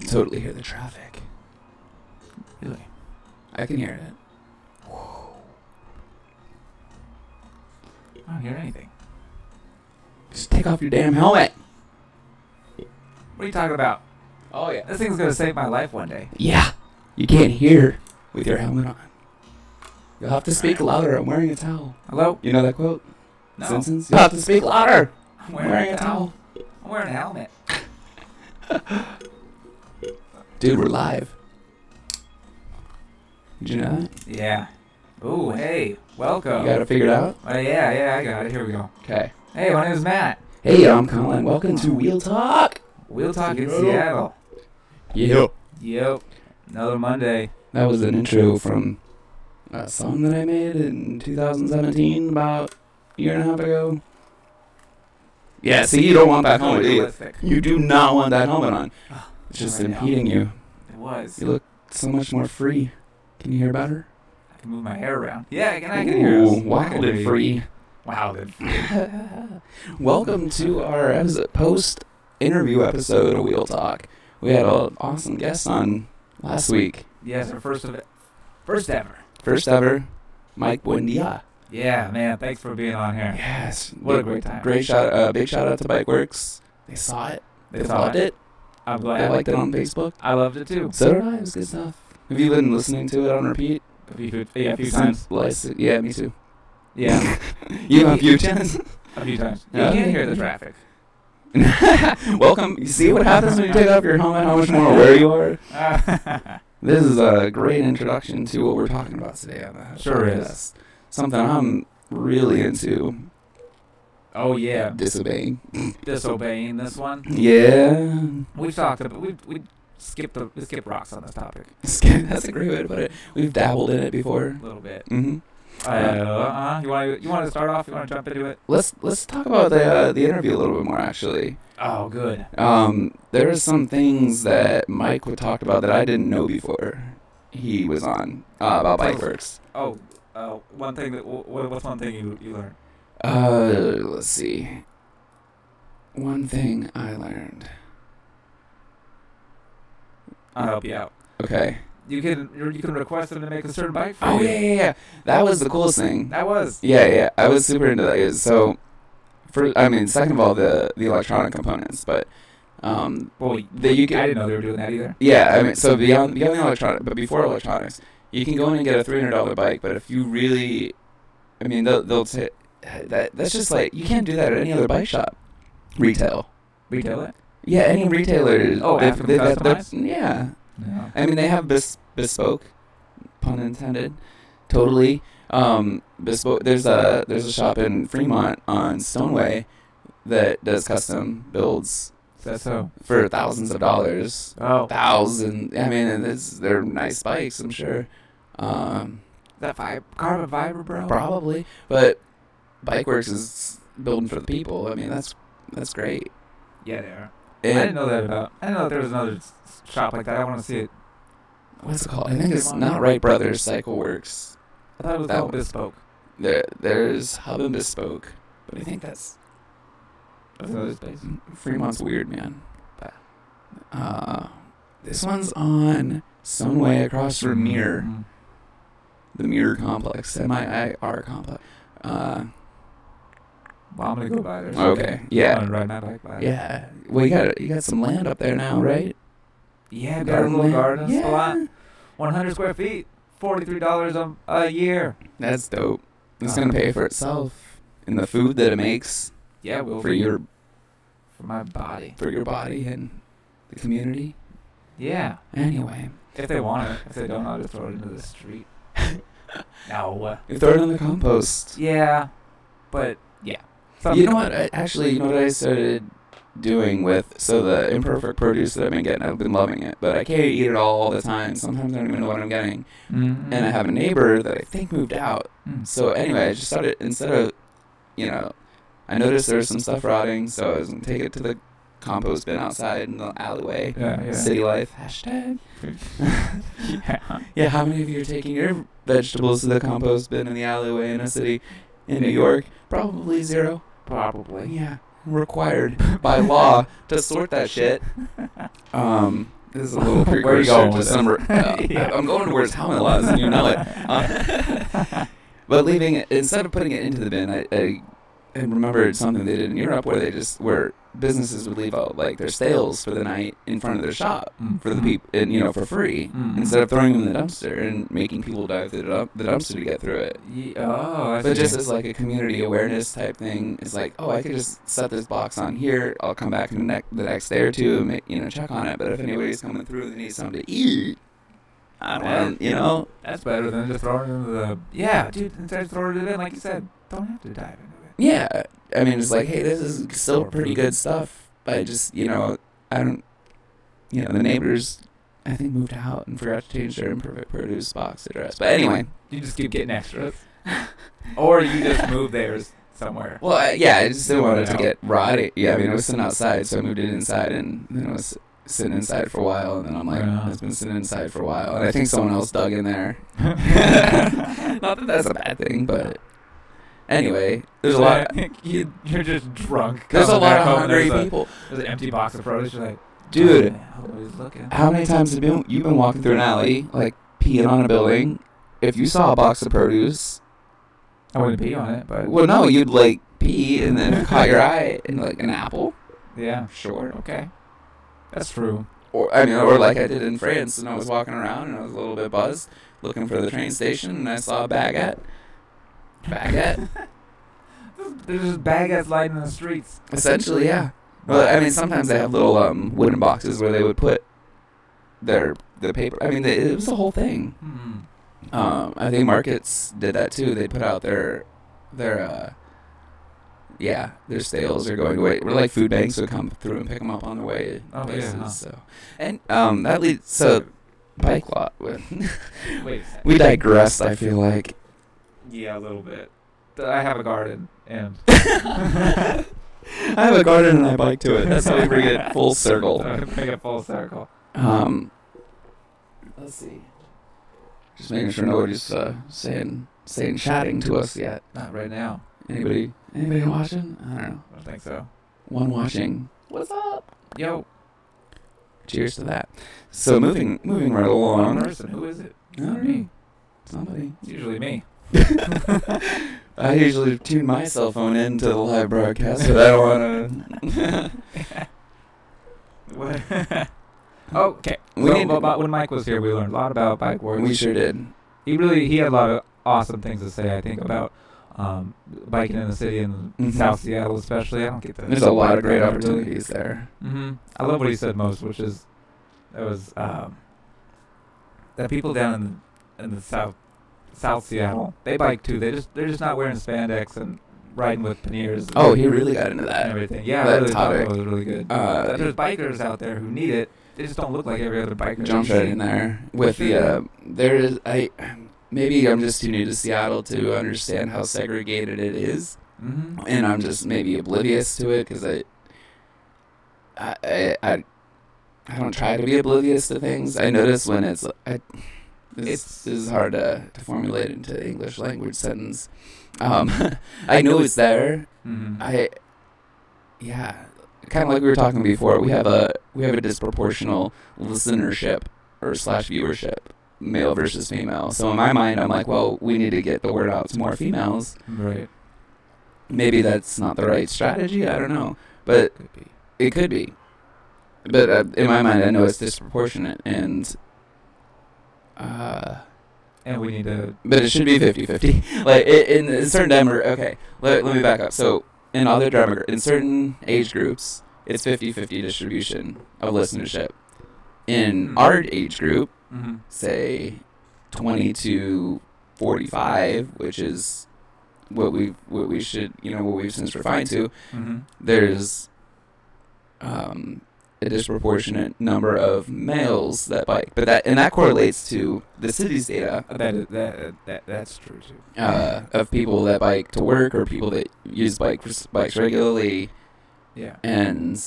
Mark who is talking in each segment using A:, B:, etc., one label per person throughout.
A: totally hear the traffic.
B: Really?
A: I can hear it.
B: I don't hear anything.
A: Just take off your damn helmet.
B: What are you talking about?
A: Oh, yeah.
B: This thing's gonna save my life one day.
A: Yeah. You can't hear with your helmet on. You'll have to speak louder. I'm wearing a towel.
B: Hello?
A: You know that quote?
B: No.
A: Simpsons? You'll have to speak louder.
B: I'm
A: wearing a towel.
B: I'm wearing a helmet.
A: Dude, we're live. Did you know that?
B: Yeah. Ooh, hey. Welcome.
A: You got it figured out?
B: Yeah, I got it. Here we go.
A: Okay.
B: Hey, my name is Matt.
A: Hey, I'm Colin. Welcome to Wheeltalk.
B: Wheeltalk in Seattle.
A: Yep.
B: Yep. Another Monday.
A: That was an intro from a song that I made in 2017, about a year and a half ago. Yeah, see, you don't want that helmet, do you? You do not want that helmet on. It's just impeding you.
B: It was.
A: You look so much more free. Can you hear better?
B: I can move my hair around. Yeah, I can hear us.
A: Wild and free.
B: Wild and free.
A: Welcome to our post-interview episode of Wheel Talk. We had an awesome guest on last week.
B: Yes, our first ever.
A: First ever, Mike Buendia.
B: Yeah, man, thanks for being on here.
A: Yes.
B: What a great time.
A: Big shout out to Bikeworks. They saw it. They loved it.
B: I'm glad.
A: They liked it on Facebook.
B: I loved it too.
A: So did I. It was good stuff. Have you been listening to it on repeat?
B: A few times.
A: Yeah, me too.
B: Yeah.
A: You know, a few times?
B: A few times. You can't hear the traffic.
A: Welcome. You see what happens when you take off your helmet, how much more aware you are? This is a great introduction to what we're talking about today on the
B: Sure
A: podcast.
B: is.
A: Something I'm really into.
B: Oh, yeah.
A: Disobeying
B: this one.
A: Yeah.
B: We've talked about we skipped rocks on this topic.
A: That's a great way to put it. We've dabbled in it before.
B: A little bit.
A: Mm-hmm.
B: You want to start off? You want to jump into it?
A: Let's talk about the interview a little bit more, actually.
B: Oh, good.
A: There were some things that Mike would talk about that I didn't know before he was on about Bikeworks.
B: One thing what's one thing you learned?
A: Let's see. One thing I learned.
B: I'll help you out.
A: Okay.
B: You can request them to make a certain bike for you.
A: Oh yeah. That was the coolest thing.
B: That was.
A: Yeah. I was super into that. So, second of all, the electronic components, but
B: I didn't know they were doing that either.
A: Yeah, so beyond the electronic, but before electronics, you can go in and get a $300 bike. But if you really, they'll say that's just like, you can't do that at any other bike shop. Retail it? Yeah, any retailers.
B: Oh, have them customized?
A: Yeah.
B: No.
A: They have bespoke, pun intended, totally. Bespoke. There's a shop in Fremont on Stoneway that does custom builds.
B: That's so.
A: For thousands of dollars.
B: Oh.
A: They're nice bikes, I'm sure.
B: That carbon fiber, bro.
A: Probably, but Bikeworks is building for the people. That's great.
B: Yeah, they are.
A: And
B: I didn't know that there was another shop like that. I want to see it.
A: What's it called? I think it's not Wright Brothers Cycle Works.
B: I thought it was called Bespoke.
A: There's Hub and Bespoke, but I think that's
B: another space.
A: Fremont's weird, man. This one's on Stoneway across from Mirror.
B: Mm-hmm.
A: The Mirror Complex, MIR Complex.
B: Well, I'm gonna go by there.
A: Okay. Yeah.
B: I'm gonna ride my bike by.
A: Yeah. Well, you got some land up there now, right?
B: Yeah, got a little garden spot.
A: Yeah.
B: 100 square feet, $43 a year.
A: That's dope. It's gonna pay for itself in the food that it makes.
B: Yeah, will
A: for
B: my body.
A: For your body and the community.
B: Yeah.
A: Anyway.
B: If they want it. If they don't, I'll just throw it into the street. No.
A: You throw it in the compost.
B: Yeah. But yeah.
A: You know what? You know what I started doing with the imperfect produce that I've been getting? I've been loving it, but I can't eat it all the time. Sometimes I don't even know what I'm getting.
B: Mm-hmm.
A: And I have a neighbor that I think moved out. So anyway, I just started, instead of, I noticed there was some stuff rotting, so I was going to take it to the compost bin outside in the alleyway.
B: Yeah.
A: City life. # Yeah, how many of you are taking your vegetables to the compost bin in the alleyway in a city in New York? Probably zero.
B: Probably.
A: Yeah. Required by law to sort that shit. This is a little precursor to summer. I'm going towards helmet laws, and you know it. But instead of putting it into the bin, I remembered something they did in Europe where businesses would leave out like their sales for the night in front of their shop for the people, and for free, instead of throwing them in the dumpster and making people dive through the dumpster to get through it.
B: But
A: just as like a community awareness type thing, it's like, oh, I could just set this box on here. I'll come back in the next day or two and check on it. But if anybody's coming through and they need something to eat,
B: that's better than just throwing it into the dude. Instead of throwing it in, like you said, don't have to dive into it.
A: Yeah, I mean, it's like, hey, this is still pretty good stuff. I just, I don't, the neighbors, I think, moved out and forgot to change their imperfect produce box address. But anyway.
B: You just keep getting extras. Or you just move theirs somewhere.
A: Well, I just didn't want it to get rotty. Yeah, I mean, it was sitting outside, so I moved it inside, and then it was sitting inside for a while, and then I'm like, it's been sitting inside for a while, and I think someone else dug in there. Not that that's a bad thing, but anyway, there's a lot.
B: You're just drunk.
A: There's a lot of hungry people.
B: There's an empty box of produce. You're like,
A: dude,
B: looking.
A: How many times have you been walking through an alley, like peeing on a building? If you saw a box of produce,
B: I wouldn't pee on it, but
A: no, you'd like pee, and then caught your eye in like an apple.
B: Yeah,
A: sure,
B: okay. That's true.
A: Or like I did in France, and I was walking around, and I was a little bit buzzed, looking for the train station, and I saw a baguette.
B: There's just baguettes lying in the streets.
A: Essentially, yeah. Well, I mean, sometimes they have little wooden boxes where they would put the paper. I mean, it was the whole thing. I think markets did that too. They put out their sales are going away. We're like food banks would come through and pick them up on the way to places. Yeah. So, and that leads bike lot.
B: Wait,
A: we digressed. I feel like.
B: Yeah, a little bit. I have a garden and.
A: I have a garden and I bike to it. That's how we bring it full circle.
B: Bring it full circle.
A: Let's see. Just making sure nobody's saying chatting to us yet.
B: Not right now.
A: Anybody watching? I don't know.
B: I don't think so.
A: One watching. What's up?
B: Yo.
A: Cheers to that. So moving right along.
B: One person. Who is it?
A: Not me. Somebody.
B: It's usually me.
A: I usually tune my cell phone into the live broadcast, but I don't want
B: to. Okay. When Mike was here, we learned a lot about bike work.
A: We sure did.
B: He had a lot of awesome things to say, I think, about biking in the city in South Seattle, especially. I don't get that.
A: There's a lot of great opportunities there.
B: I love what he said most, which is that people down in the South Seattle, they bike too. They're just not wearing spandex and riding with panniers.
A: Oh, he really got into that.
B: And everything. Yeah, I really thought it was really good. There's bikers out there who need it. They just don't look like every other biker.
A: Jump right in there with maybe I'm just too new to Seattle to understand how segregated it is, and I'm just maybe oblivious to it because I don't try to be oblivious to things. I notice when this is hard to formulate into English language sentence. I know it's there. Kind of like we were talking before. We have a disproportional listenership or / viewership, male versus female. So in my mind, I'm like, well, we need to get the word out to more females.
B: Right.
A: Maybe that's not the right strategy. I don't know, but it could be. But in my mind, I know it's disproportionate, and
B: we need to.
A: But it should be 50-50. Like in a certain demographic. Okay, let me back up. So in other in certain age groups, it's 50-50 distribution of listenership. In our age group, say 20 to 45, which is what we've since refined to, there's a disproportionate number of males that bike, but that correlates to the city's data.
B: That's true too.
A: Of people that bike to work or people that use bikes regularly.
B: Yeah.
A: And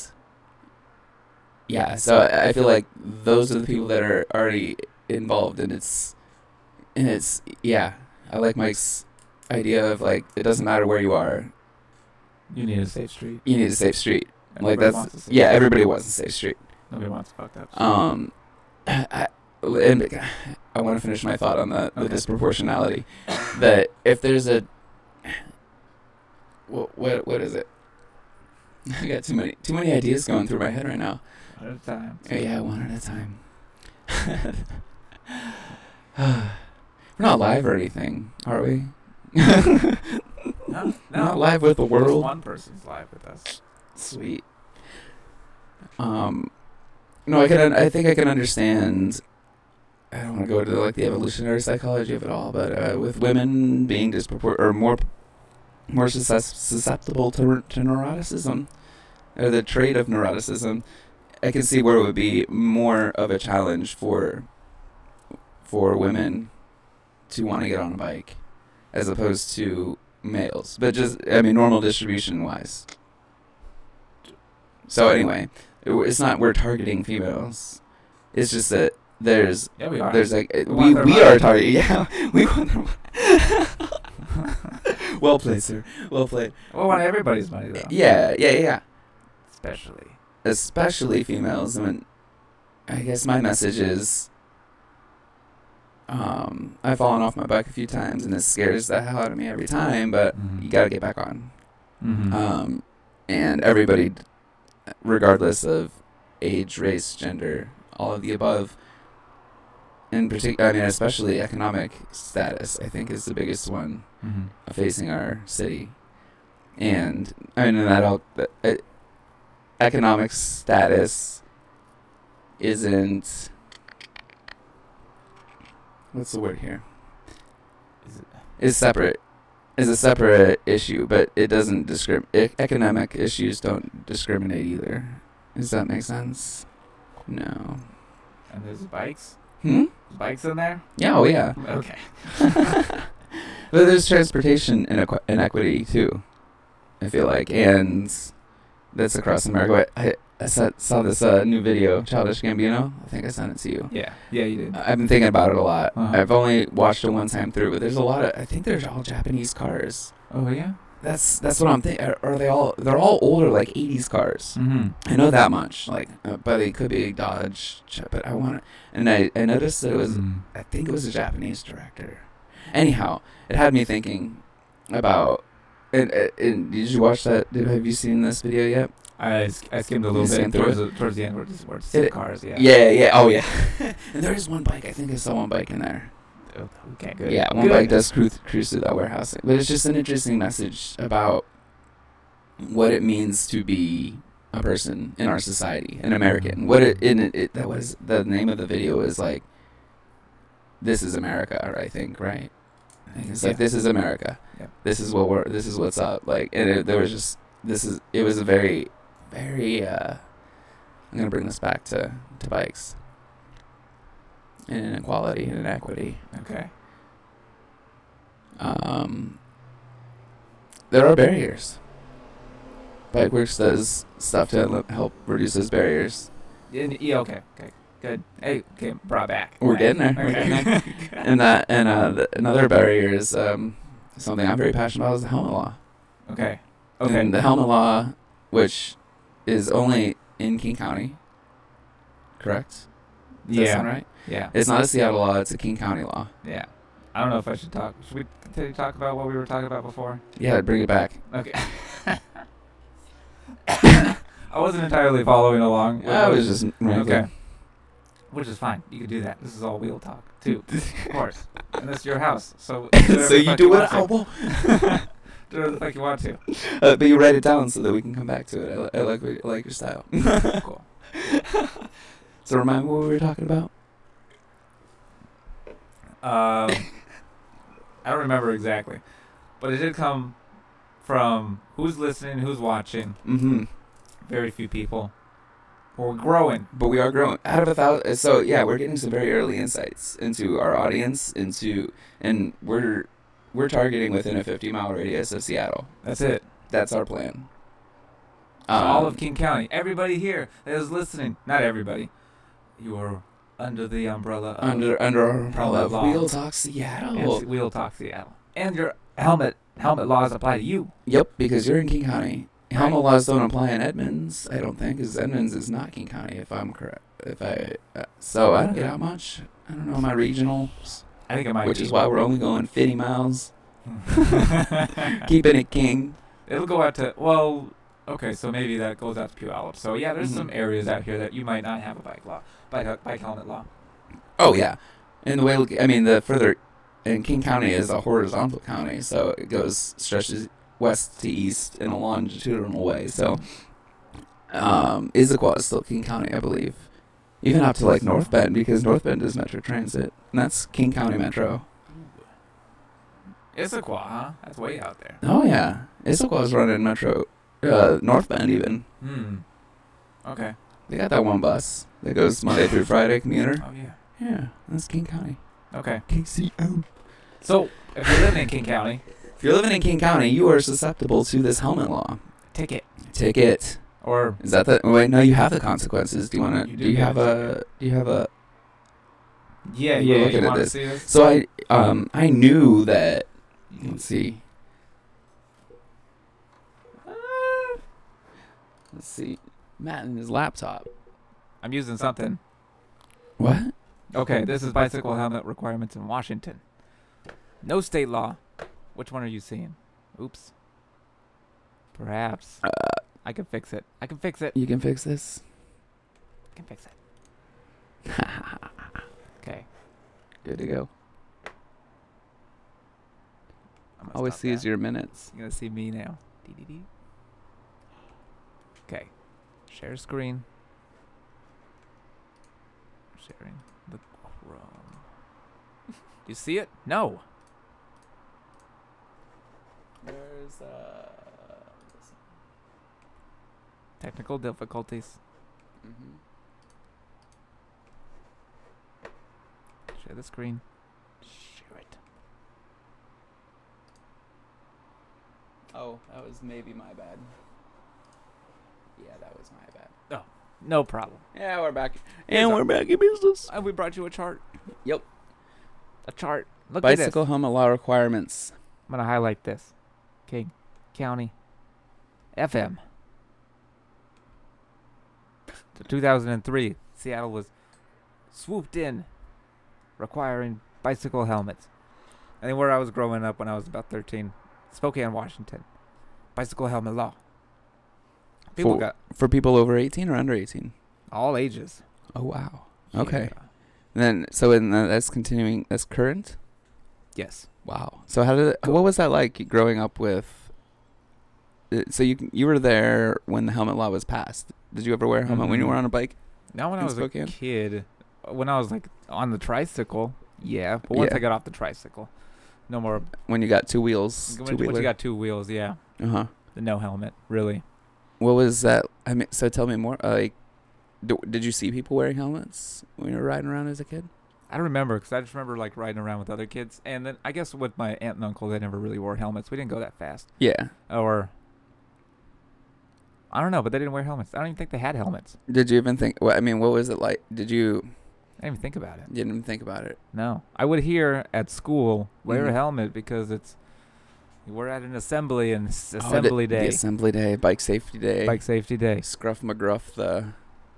A: yeah, so I feel like those are the people that are already involved, and it's I like Mike's idea of like it doesn't matter where you are.
B: You need a safe street.
A: You need a safe street.
B: Everybody
A: everybody wants a safe street.
B: Nobody wants to fuck that.
A: I want to finish my thought on the disproportionality. That if there's a what is it? I got too many ideas going through my head right now.
B: One at a time.
A: Yeah, one at a time. We're not live or anything, are we?
B: No.
A: Not live with the world.
B: Just one person's live with us.
A: Sweet. No, I think I can understand. I don't want to go into like the evolutionary psychology of it all, but with women being more susceptible to neuroticism, or the trait of neuroticism, I can see where it would be more of a challenge for women to want to get on a bike, as opposed to males. But normal distribution wise. So anyway, it's not we're targeting females. It's just that there's
B: we are.
A: There's like we are targeting. Yeah, we want their money. Well played, sir. Well played.
B: We want everybody's money though.
A: Yeah.
B: Especially
A: females. I mean, I guess my message is, I've fallen off my bike a few times, and it scares the hell out of me every time. But you gotta get back on.
B: Mm-hmm.
A: And everybody, regardless of age, race, gender, all of the above. In particular, especially economic status, I think is the biggest one facing our city. And economic status isn't. What's the word here? Is separate. Is a separate issue, but it doesn't discriminate. Economic issues don't discriminate either. Does that make sense? No.
B: And there's bikes?
A: There's
B: bikes in there?
A: Yeah, oh yeah.
B: Okay.
A: But there's transportation inequity too, I feel like, and that's across America. I saw this new video, Childish Gambino. I think I sent it to you.
B: Yeah, you did.
A: I've been thinking about it a lot.
B: Uh-huh.
A: I've only watched it one time through, but there's a lot of. I think they're all Japanese cars.
B: Oh yeah.
A: That's what I'm thinking. Are they all? They're all older, like 80s cars.
B: Mm-hmm.
A: I know that much. Like, but it could be Dodge. But I want to. And I noticed that it was. I think it was a Japanese director. Anyhow, it had me thinking about. And did you watch that? Have you seen this video yet?
B: I skimmed a little bit towards the end where it's the cars. Yeah.
A: Yeah. Oh yeah. And there is one bike. I think I saw one bike in there.
B: Okay, good.
A: Yeah, one bike does cruise through that warehouse. But it's just an interesting message about what it means to be a person in our society, an American. That was the name of the video is like, "This is America," I think, right? I think it's like, "This is America.
B: Yep.
A: This is what's up." Like, and it was a very, very. I'm gonna bring this back to bikes. And inequality and inequity.
B: Okay.
A: There are barriers. Bikeworks does stuff to help reduce those barriers.
B: Yeah. Okay. Good. Hey. Okay. Brought back.
A: We're getting there.
B: Okay.
A: Another barrier is something I'm very passionate about is the helmet law.
B: Okay.
A: And the helmet law, which is only in King County. Correct. Does that sound right?
B: Yeah.
A: It's not a Seattle law, it's a King County law.
B: Yeah. I don't know if I should talk. Should we continue to talk about what we were talking about before?
A: Yeah, bring it back.
B: Okay. I wasn't entirely following along.
A: I was just rambling.
B: Okay. Which is fine. You can do that. This is all wheel talk, too. Of course. And this is your house. So
A: you do it. Do
B: whatever the fuck you want to.
A: But you write it down so that we can come back to it. I like your style.
B: Cool.
A: So remind me what we were talking about?
B: I don't remember exactly, but it did come from who's listening, who's watching.
A: Mm-hmm.
B: Very few people. We're growing,
A: but we are growing out of 1,000. So yeah, we're getting some very early insights into our audience, and we're targeting within a 50-mile radius of Seattle.
B: That's it.
A: That's our plan.
B: All of King County, everybody here that is listening. Not everybody. You are under the umbrella of
A: under our umbrella of
B: law.
A: Wheeltalk Seattle.
B: Wheeltalk Seattle. And your helmet laws apply to you.
A: Yep, because you're in King County helmet laws don't apply in Edmonds, I don't think, because Edmonds is not King County, if I'm correct. So I don't get out much. I don't know my regionals.
B: I think it might
A: Which
B: be.
A: is why we're only going 50 miles. Keeping it king.
B: It'll go out to, well, okay, so maybe that goes out to Puyallup. So yeah, there's some areas out here that you might not have a bike helmet law.
A: Oh yeah, and the way the further, and King County is a horizontal county, so it stretches west to east in a longitudinal way. So, Issaquah is still King County, I believe, even up to like North Bend, because North Bend is Metro Transit, and that's King County Metro.
B: Issaquah, huh? That's way out there.
A: Oh yeah, Issaquah is running Metro, North Bend even.
B: Okay.
A: They got that one bus that goes Monday through Friday commuter.
B: Oh yeah.
A: Yeah, that's King County.
B: Okay.
A: KCO.
B: So if you're living in King County,
A: if you're living in King County, you are susceptible to this helmet law.
B: ticket.
A: Or is that the? Wait, no, you have the consequences. Do you want to? Do you have a?
B: Yeah.
A: You
B: You
A: want
B: to see this?
A: So I knew that. Let's see. Let's see. Matt and his laptop.
B: I'm using something.
A: What?
B: Okay, this is bicycle helmet requirements in Washington. No state law. Which one are you seeing? Oops. Perhaps. I can fix it. I can fix it.
A: You can fix this.
B: I can fix it. Okay.
A: Good to go.
B: I'm gonna
A: Always
B: stop
A: sees
B: that.
A: your minutes.
B: You're gonna see me now. Dee-dee-dee. Okay. Share screen. Sharing the Chrome. Do you see it? No.
A: There's
B: Technical difficulties. Share the screen. Share it.
A: Oh, that was maybe my bad. Yeah, that was my bad.
B: Oh, no problem.
A: Yeah, we're back.
B: Here's
A: And we're back in business.
B: We brought you a chart.
A: Yep.
B: A chart. Look at this.
A: Bicycle helmet law requirements.
B: I'm gonna highlight this. King County FM. So 2003, Seattle was swooped in, requiring bicycle helmets. And then where I was growing up when I was about 13, Spokane, Washington, bicycle helmet law. People got
A: For people over 18 or under 18?
B: all ages.
A: Oh, wow. Okay.
B: Yeah.
A: Then, that's continuing, that's current?
B: Yes.
A: Wow. So what was that like growing up with, so you were there when the helmet law was passed. Did you ever wear a helmet when you were on a bike?
B: Not when I was
A: Spokane?
B: a kid. When I was like on the tricycle, yeah. But once
A: Yeah.
B: I got off the tricycle, no more.
A: When you got two wheels?
B: Once you got two wheels, yeah.
A: Uh-huh.
B: No helmet, really.
A: What was that? I mean, so tell me more. Like, did you see people wearing helmets when you were riding around as a kid?
B: I don't remember because I just remember like riding around with other kids, and then I guess with my aunt and uncle, they never really wore helmets. We didn't go that fast.
A: Yeah.
B: Or I don't know, but they didn't wear helmets. I don't even think they had helmets.
A: Did you even think? What was it like?
B: I didn't even think about it.
A: You didn't even think about it.
B: No, I would hear at school wear a helmet because we're at an assembly and it's assembly day.
A: The assembly day, bike safety day.
B: Bike safety day.
A: Scruff McGruff, the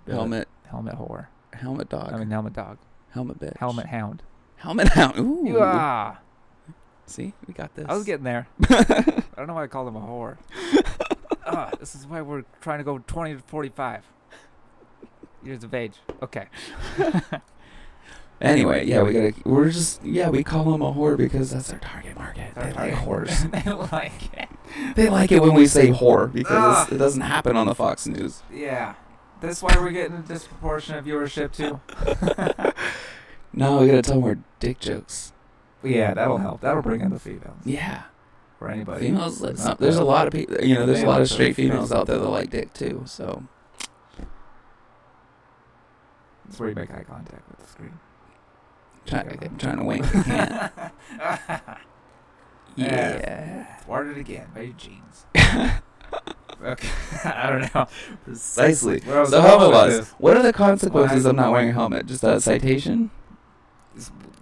A: helmet
B: whore.
A: helmet dog.
B: I mean helmet dog.
A: Helmet bitch.
B: Helmet hound.
A: Helmet hound. Ooh.
B: Yeah.
A: See, we got this.
B: I was getting there. I don't know why I called him a whore. This is why we're trying to go 20 to 45 years of age. Okay.
A: Anyway, yeah, we call them a whore because that's our target market. They like whores.
B: They like it.
A: They like it when we say whore because it doesn't happen on the Fox News.
B: Yeah. That's why we're getting a disproportionate viewership too.
A: No, we gotta tell more dick jokes.
B: Yeah, that'll help. That'll bring in the females.
A: Yeah.
B: For anybody.
A: Females, there's a lot of people, there's a lot of straight females out there that like dick too, so.
B: That's where you make eye contact with the screen.
A: Trying to wink, I can't. Yeah.
B: Swart it again. By your jeans. Okay. I don't know.
A: Precisely.
B: So
A: So helmet laws. What are the consequences of not wearing a helmet? Just a citation?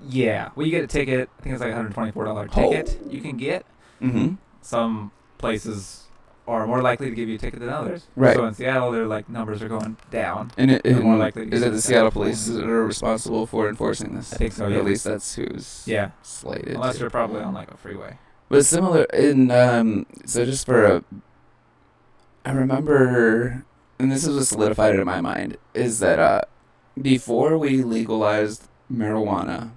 B: Yeah. Well, you get a ticket. I think it's like $124 ticket you can get.
A: Mm-hmm.
B: Some places are more likely to give you a ticket than others.
A: Right.
B: So in Seattle, their like numbers are going down.
A: And
B: They're more likely to
A: is
B: get
A: it the
B: the
A: Seattle
B: ticket.
A: police that are responsible for enforcing this?
B: I think so. Yeah.
A: At least that's who's
B: Yeah.
A: slated.
B: Unless
A: to.
B: you're probably on like a freeway.
A: But similar in so just for I remember, and this is what solidified it in my mind, is that before we legalized marijuana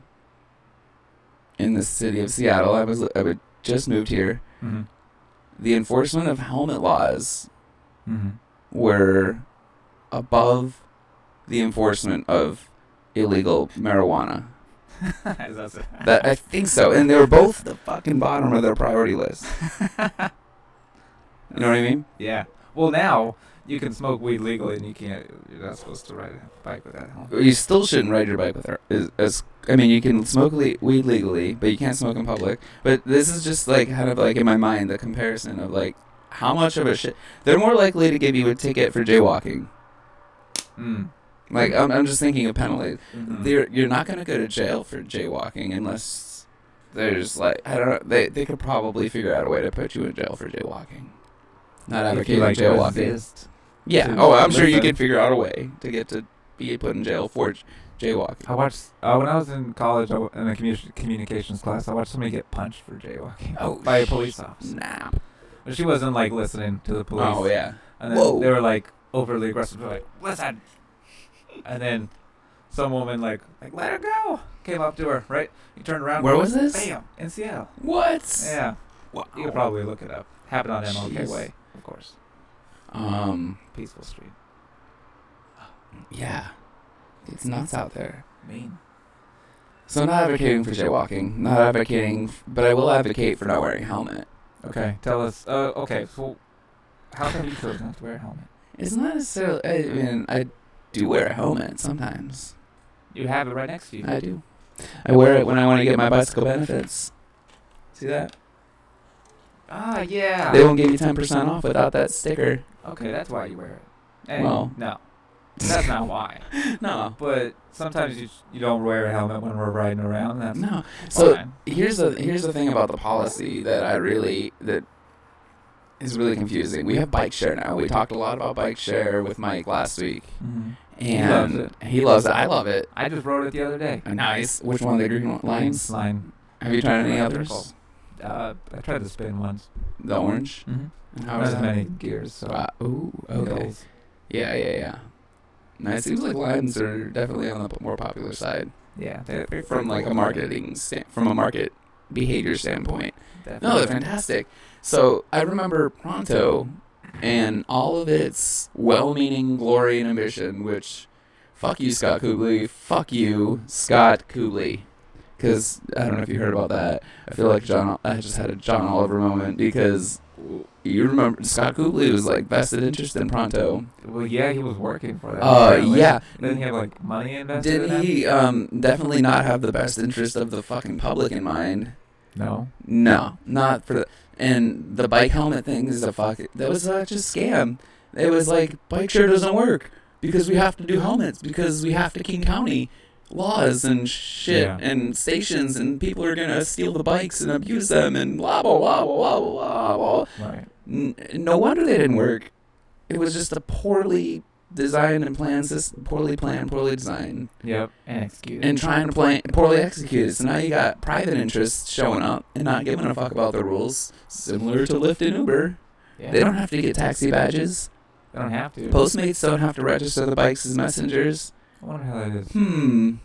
A: in the city of Seattle, I would just moved here.
B: Mm-hmm.
A: The enforcement of helmet laws
B: Mm-hmm.
A: were above the enforcement of illegal marijuana. That I think so, and they were both the fucking bottom of their priority list. You know what I mean?
B: Yeah. Well, now you can smoke weed legally, and you're not supposed to ride a bike with that helmet.
A: You still shouldn't ride your bike with her. I mean, you can smoke weed legally, but you can't smoke in public. But this is just like kind of like in my mind the comparison of like how much of a shit they're more likely to give you a ticket for jaywalking.
B: Mm.
A: Like I'm just thinking of penalties.
B: Mm-hmm.
A: You're not gonna go to jail for jaywalking unless there's like I don't know. They could probably figure out a way to put you in jail for jaywalking. Not advocating
B: like
A: jaywalking. Yeah.
B: to
A: Oh, I'm sure you
B: listen.
A: could figure out a way to get to be put in jail for jaywalking.
B: I watched when I was in college in a communications class. I watched somebody get punched for jaywalking by a police officer.
A: Snap.
B: But she wasn't like listening to the police.
A: Oh yeah.
B: And then they were like overly aggressive. They're like, listen. And then some woman like let her go. Came up to her. Right. He turned around.
A: Where was this?
B: Bam. In Seattle.
A: What?
B: Yeah.
A: Wow.
B: You could probably look it up. Happened on MLK
A: Jeez.
B: Way, of course. Peaceful Street.
A: Yeah. It's nuts out there.
B: Mean.
A: So not advocating for jaywalking. Not advocating, but I will advocate for not wearing a helmet.
B: Okay. Tell us. Okay. So, how come you chose not to wear a helmet?
A: It's not necessarily. I mean, I do wear a helmet sometimes.
B: You have it right next to you.
A: I do. I wear it when I want to get my bicycle benefits. See that?
B: Ah, yeah.
A: They won't give you 10% off without that sticker.
B: Okay, that's why you wear it. And
A: Well.
B: no. That's not why.
A: No.
B: But sometimes you don't wear a helmet when we're riding around. That's
A: No. So
B: fine.
A: here's the thing about the policy that is really confusing. We have bike share now. We talked a lot about bike share with Mike last week.
B: Mm-hmm.
A: And he loves it. I love it.
B: I just rode it the other day.
A: Nice. Which one? The green lines?
B: Line.
A: Have you tried any
B: Electrical.
A: others?
B: I tried the spin once.
A: The orange?
B: Mm-hmm.
A: And how
B: Not
A: was
B: as
A: that?
B: many gears. So.
A: Ooh, okay.
B: Hills.
A: Yeah. Nice. It seems like lines are definitely on the more popular side
B: Yeah. They're
A: from like a from a market behavior standpoint.
B: definitely.
A: No, they're fantastic. So I remember Pronto and all of its well-meaning glory and ambition, which, fuck you, Scott Kubley. Fuck you, Scott Kubley. Because I don't know if you heard about that. I feel like I just had a John Oliver moment because you remember Scott Kubley was like vested interest in Pronto.
B: Well, yeah, he was working for that. apparently.
A: Yeah.
B: Didn't he have like money invested in
A: Didn't
B: that?
A: he definitely not have the best interest of the fucking public in mind?
B: No.
A: No, not for the. And the bike helmet thing is that was such a scam. It was like, bike share doesn't work because we have to do helmets because we have to King County laws and shit and stations and people are going to steal the bikes and abuse them and blah, blah, blah, blah, blah, blah.
B: Right.
A: No wonder they didn't work. It was just a poorly designed and planned system, poorly designed.
B: Yep. And executed.
A: And trying to poorly executed. So now you got private interests showing up and not giving a fuck about the rules, similar to Lyft and Uber.
B: Yeah.
A: They don't have to get taxi badges.
B: They don't have to.
A: Postmates don't have to register the bikes as messengers.
B: I wonder how that is.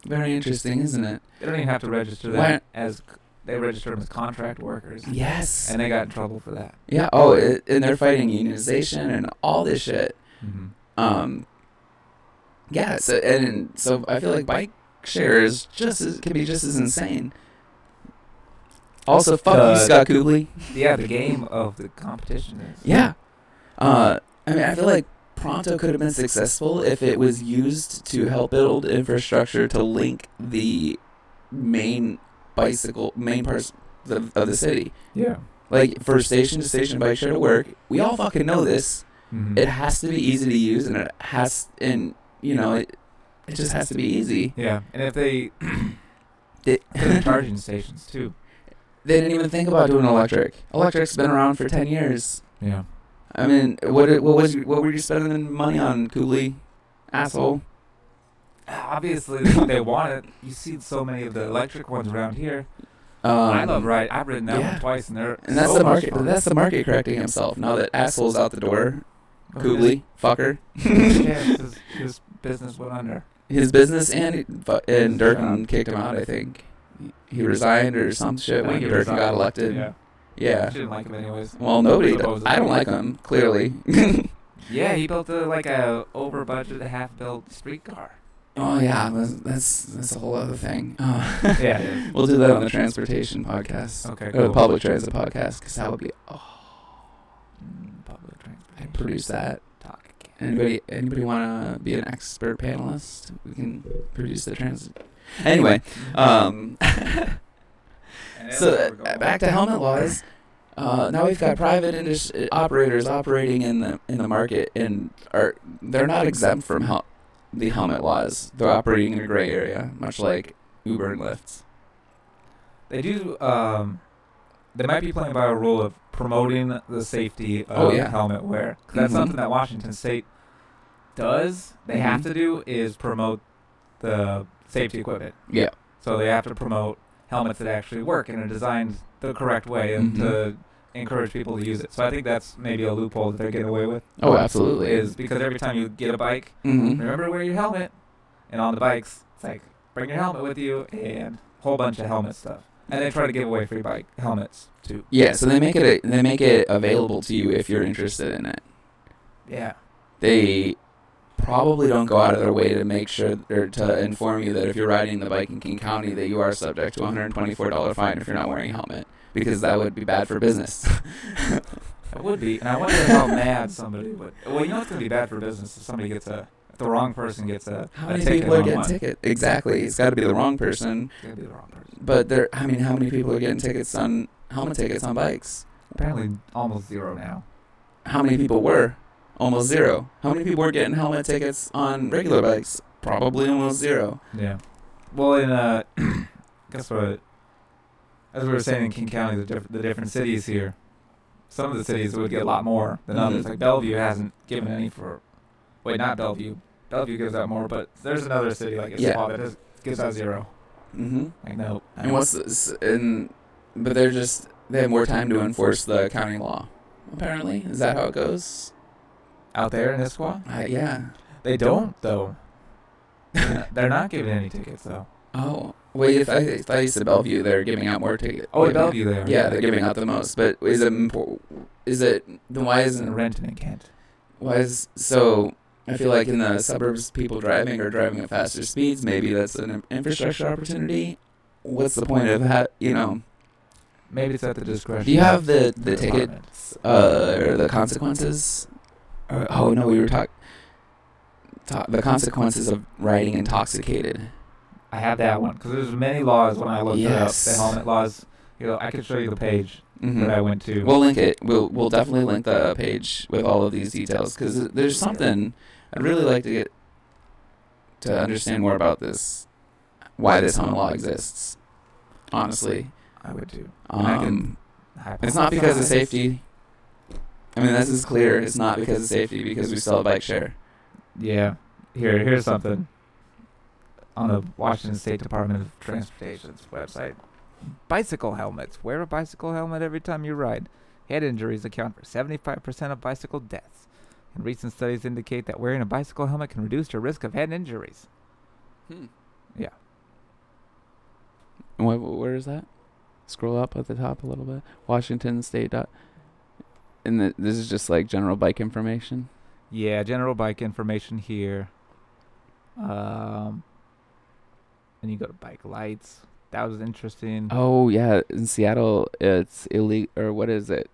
A: Very interesting, isn't it?
B: They don't even have to register
A: Why-
B: them as they register them as contract workers.
A: Yes.
B: And they got in trouble for that.
A: Yeah. And they're fighting unionization and all this shit.
B: Mm-hmm.
A: Yeah. So I feel like bike share is can be just as insane. Also, fuck you, Scott Kubley.
B: Yeah, the game of the competition is.
A: Yeah. I mean, I feel like Pronto could have been successful if it was used to help build infrastructure to link the main parts of the city.
B: Yeah.
A: Like, for station to station bike share to work, we all fucking know this.
B: Mm-hmm.
A: It has to be easy to use, and it just has to be easy.
B: Yeah, and if they
A: They,
B: put in charging stations too.
A: they didn't even think about doing electric. Electric's been around for 10 years.
B: Yeah.
A: I mean, what were you spending money on, Cooley? Asshole.
B: Obviously, they want it. You see so many of the electric ones around here. I love riding. I've ridden that one twice, and
A: that's
B: so
A: the market.
B: much fun.
A: That's the market correcting himself. Now that asshole's out the door, Cooley, fucker.
B: Yeah, his business went under.
A: His business and Durkin kicked him out. I think he resigned or some shit when Durkin got elected. Yeah.
B: I didn't like him anyways.
A: Well, nobody does. I don't like him, clearly.
B: Yeah, he built a over budget, half built streetcar.
A: Oh yeah, that's a whole other thing.
B: Yeah,
A: we'll do that on the transportation podcast.
B: Okay,
A: Or
B: cool.
A: the public transit podcast, because that would be
B: Public transportation.
A: I'd produce that.
B: Talk again.
A: Anybody want to be an expert panelist? We can produce the transit. Anyway, so back to helmet laws. Now we've got private operators operating in the market, and they're not exempt from the helmet laws. They're operating in a gray area, much like Uber and Lyft.
B: They do. They might be playing by a rule of promoting the safety of helmet wear. 'Cause that's something that Washington State does. They have to do is promote the safety equipment.
A: Yeah.
B: So they have to promote helmets that actually work and are designed the correct way, and to encourage people to use it. So I think that's maybe a loophole that they're getting away with.
A: Oh, absolutely.
B: Is because every time you get a bike, remember to wear your helmet. And on the bikes, it's like, bring your helmet with you and a whole bunch of helmet stuff. And they try to give away free bike helmets too.
A: Yeah, so they make it available to you if you're interested in it.
B: Yeah.
A: They probably don't go out of their way to make sure or to inform you that if you're riding the bike in King County that you are subject to a $124 fine if you're not wearing a helmet, because that would be bad for business.
B: It would be, and I wonder how mad somebody would. Well, you know it's gonna be bad for business if somebody if the wrong person gets a
A: how many
B: ticket
A: people are getting tickets? Exactly, it's got to be the wrong person.
B: It's gonna be the wrong person.
A: But how many people are getting helmet tickets on bikes?
B: Apparently, almost zero now.
A: How many people were? Almost zero. How many people were getting helmet tickets on regular bikes? Probably almost zero.
B: Yeah. Well, in guess what? As we were saying in King County, the different cities here, some of the cities would get a lot more than others. Like Bellevue hasn't given any for. Wait, not Bellevue. Bellevue gives out more, but there's another city like Issaquah that gives out zero. Like no.
A: And what's this? But they have more time to enforce the county law. Apparently, is that how it goes?
B: Out there in Issaquah?
A: Yeah.
B: They don't though. They're not giving any tickets though.
A: Oh. Wait, if I used to Bellevue, they're giving out more tickets.
B: Oh, in Bellevue they are.
A: Yeah, they're giving out the most. But is it then why isn't
B: Renton and Kent?
A: So I feel like in the suburbs, people driving are driving at faster speeds. Maybe that's an infrastructure opportunity. What's the point of
B: Maybe it's at the discretion.
A: Do you have the tickets or the consequences? Oh no, we were talking the consequences of riding intoxicated.
B: I have that one because there's many laws when I looked it up. The helmet laws. I could show you the page that I went to.
A: We'll link it. We'll definitely link the page with all of these details because there's something I'd really like to get to understand more about this. Why this helmet law exists? Honestly,
B: I would too.
A: It's not because of safety. I mean, this is clear. It's not because of safety because we still have bike share.
B: Yeah. Here's something on the Washington State Department of Transportation's website. Bicycle helmets. Wear a bicycle helmet every time you ride. Head injuries account for 75% of bicycle deaths. And recent studies indicate that wearing a bicycle helmet can reduce your risk of head injuries. Yeah.
A: Where is that? Scroll up at the top a little bit. Washington State. And this is just like general bike information.
B: Yeah, general bike information here. And you go to bike lights. That was interesting.
A: Oh yeah, in Seattle, it's illegal. Or what is it?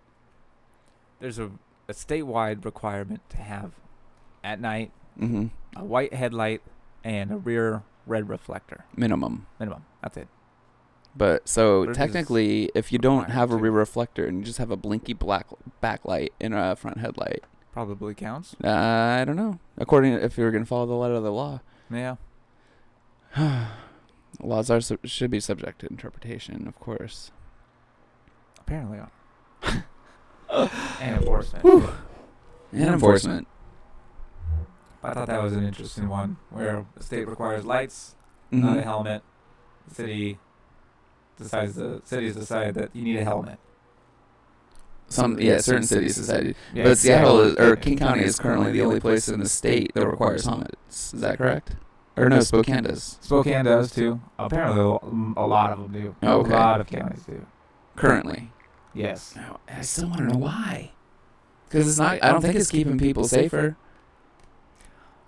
B: There's a statewide requirement to have at night a white headlight and a rear red reflector.
A: Minimum.
B: That's it.
A: But so technically, if you don't have a rear reflector and you just have a blinky black backlight and a front headlight,
B: probably counts.
A: I don't know. According if you're gonna follow the letter of the law.
B: Yeah.
A: Laws should be subject to interpretation, of course.
B: Apparently. And enforcement.
A: Whew. And enforcement.
B: I thought that was an interesting one, where the state requires lights, not a helmet. The cities decide that you need a helmet.
A: Certain cities decided.
B: Yeah,
A: But King County is currently the only place in the state that requires helmets. Is that correct? Or no, Spokane does.
B: Spokane does too. Apparently, a lot of them do.
A: Oh, okay.
B: A lot of counties do.
A: Currently.
B: Yes.
A: No, I still want to know why. Because it's not. I don't think it's keeping people safer.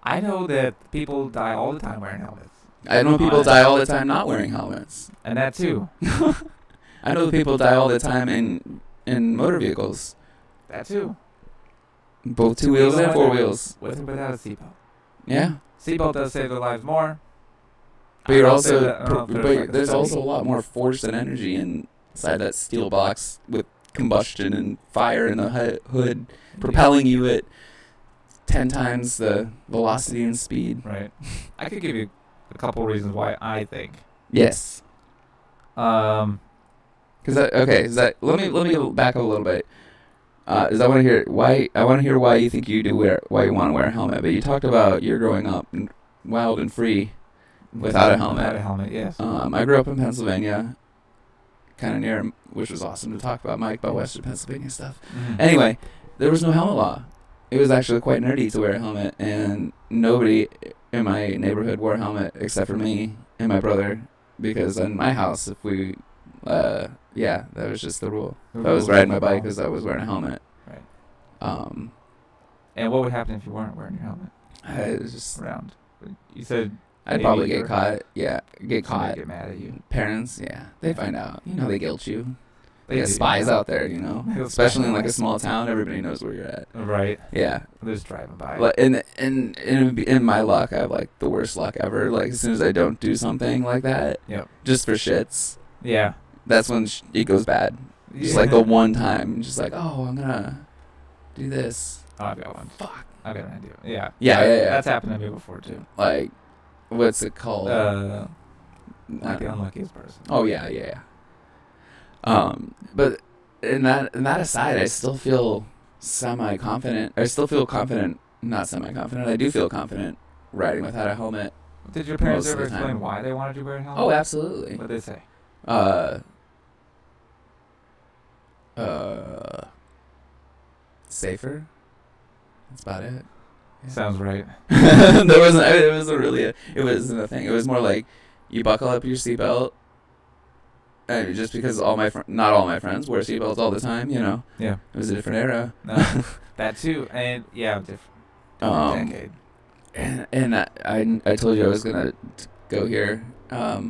B: I know that people die all the time wearing helmets.
A: I know people die all the time not wearing helmets.
B: And that too.
A: I know people die all the time in motor vehicles.
B: That too.
A: Both 2 wheels and 4 wheels.
B: With or without a seatbelt.
A: Yeah.
B: Seatbelt does save their lives more.
A: But you're also, there's also a lot more force and energy inside that steel box with combustion and fire in the hood, propelling you at 10 times the velocity and speed.
B: Right. I could give you a couple reasons why I think.
A: Yes.
B: Um.
A: Let me back up a little bit. I want to hear why you think why you want to wear a helmet. But you talked about you're growing up wild and free without a helmet.
B: Without a helmet, yes.
A: I grew up in Pennsylvania, kind of near, which was awesome to talk about, Mike, about Western Pennsylvania stuff.
B: Mm-hmm.
A: Anyway, there was no helmet law. It was actually quite nerdy to wear a helmet, and nobody in my neighborhood wore a helmet except for me and my brother, because in my house, if we, that was just the rule. If I was riding my bike because I was wearing a helmet.
B: Right. And what would happen if you weren't wearing your helmet?
A: I was just
B: around. You said
A: I'd probably get caught. Yeah, get caught.
B: Get mad at you.
A: Parents, yeah, they find out. They guilt you. They get
B: do.
A: spies out there, especially in like a small town. Everybody knows where you're at.
B: Right.
A: Yeah.
B: They're just driving by.
A: But in my luck, I have like the worst luck ever. Like as soon as I don't do something like that, just for shits, that's when it goes bad. Just like the one time, just like, oh, I'm gonna do this.
B: Oh, I've got one.
A: Fuck.
B: I've got an idea.
A: Yeah.
B: That's happened to me before too.
A: Like, what's it called?
B: Like the unluckiest person.
A: Oh yeah. But in that aside, I still feel semi-confident. I still feel confident, not semi-confident. I do feel confident riding without a helmet.
B: Did your parents ever explain why they wanted you to wear a helmet?
A: Oh, absolutely.
B: What did they say?
A: Safer. That's about it. Yeah.
B: Sounds right.
A: It wasn't a thing. It was more like you buckle up your seatbelt. And just because not all my friends wear seatbelts all the time,
B: Yeah.
A: It was a different era.
B: No, that too, and different decade.
A: And I told you I was gonna go here. I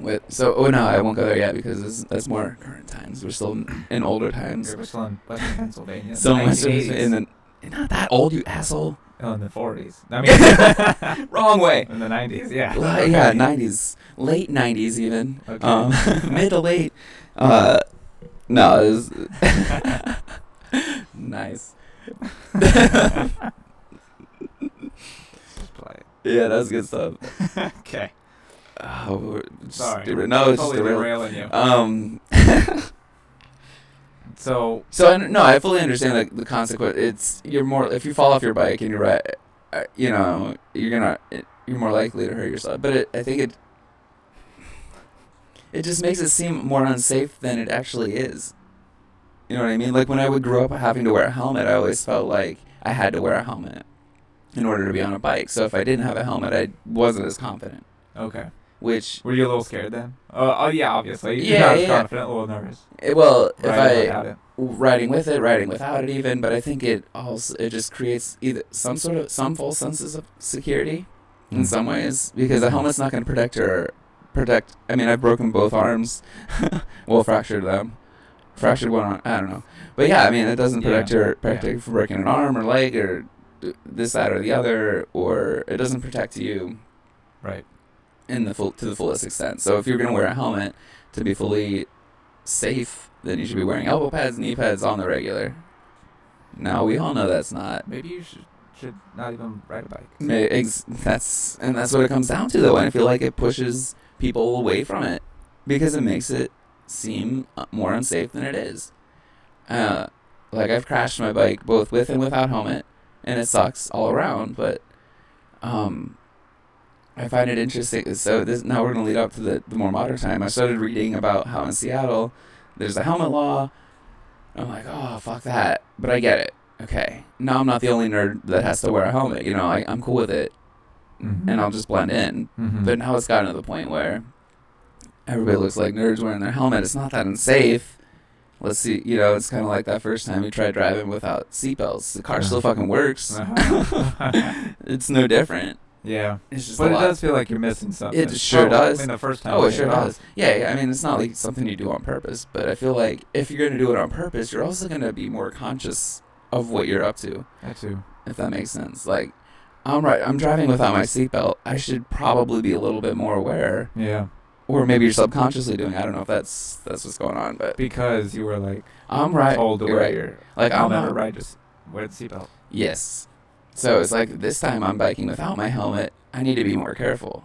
A: won't go there yet because that's more current times. We're still in older times.
B: We're still in Western Pennsylvania.
A: So much not that old, you asshole.
B: Oh, in the 40s. I mean,
A: wrong way.
B: In the 90s, yeah.
A: Yeah, 90s, late 90s even.
B: Okay.
A: Mid to late. No, it was nice.
B: Just play it.
A: Yeah, that's good stuff.
B: Okay.
A: Oh,
B: sorry.
A: No, it's
B: totally
A: just
B: derailing you. So
A: I fully understand the consequence. You're more, if you fall off your bike and you're you're more likely to hurt yourself. But I think it just makes it seem more unsafe than it actually is. You know what I mean? Like when I would grow up having to wear a helmet, I always felt like I had to wear a helmet in order to be on a bike. So if I didn't have a helmet, I wasn't as confident.
B: Okay.
A: Which
B: were you a little scared then? Oh yeah, obviously. You're
A: not
B: as confident, a little nervous.
A: Riding with it, riding without it, even. But I think it just creates either some false senses of security in some ways, because a helmet's not going to protect. I mean, I've broken both arms, fractured them, fractured one arm. I don't know, but yeah, I mean, it doesn't protect you from breaking an arm or leg or this, that, or the other, or it doesn't protect you,
B: right?
A: To the fullest extent. So if you're going to wear a helmet to be fully safe, then you should be wearing elbow pads, knee pads on the regular. Now we all know that's not.
B: Maybe you should not even ride a bike.
A: That's what it comes down to, though. And I feel like it pushes people away from it because it makes it seem more unsafe than it is. Like, I've crashed my bike both with and without helmet, and it sucks all around, but I find it interesting. So now we're going to lead up to the more modern time. I started reading about how in Seattle there's a helmet law. I'm like, oh, fuck that. But I get it. Okay. Now I'm not the only nerd that has to wear a helmet. You know, I'm cool with it, and I'll just blend in. But now it's gotten to the point where everybody looks like nerds wearing their helmet. It's not that unsafe. Let's see, you know, it's kind of like that first time we tried driving without seatbelts. The car still fucking works. It's no different.
B: Yeah.
A: It's just
B: but it does feel like you're missing something.
A: It sure does.
B: I mean, the first time.
A: Oh, it sure does. Yeah, I mean, it's not like something you do on purpose, but I feel like if you're going to do it on purpose, you're also going to be more conscious of what you're up to.
B: That too.
A: If that makes sense. Like, I'm driving without my seatbelt. I should probably be a little bit more aware.
B: Yeah.
A: Or maybe you're subconsciously doing it. I don't know if that's what's going on, but
B: because you were like
A: told
B: to wear your
A: like I'm
B: not right, just wear the seatbelt.
A: Yes. So it's like this time I'm biking without my helmet. I need to be more careful.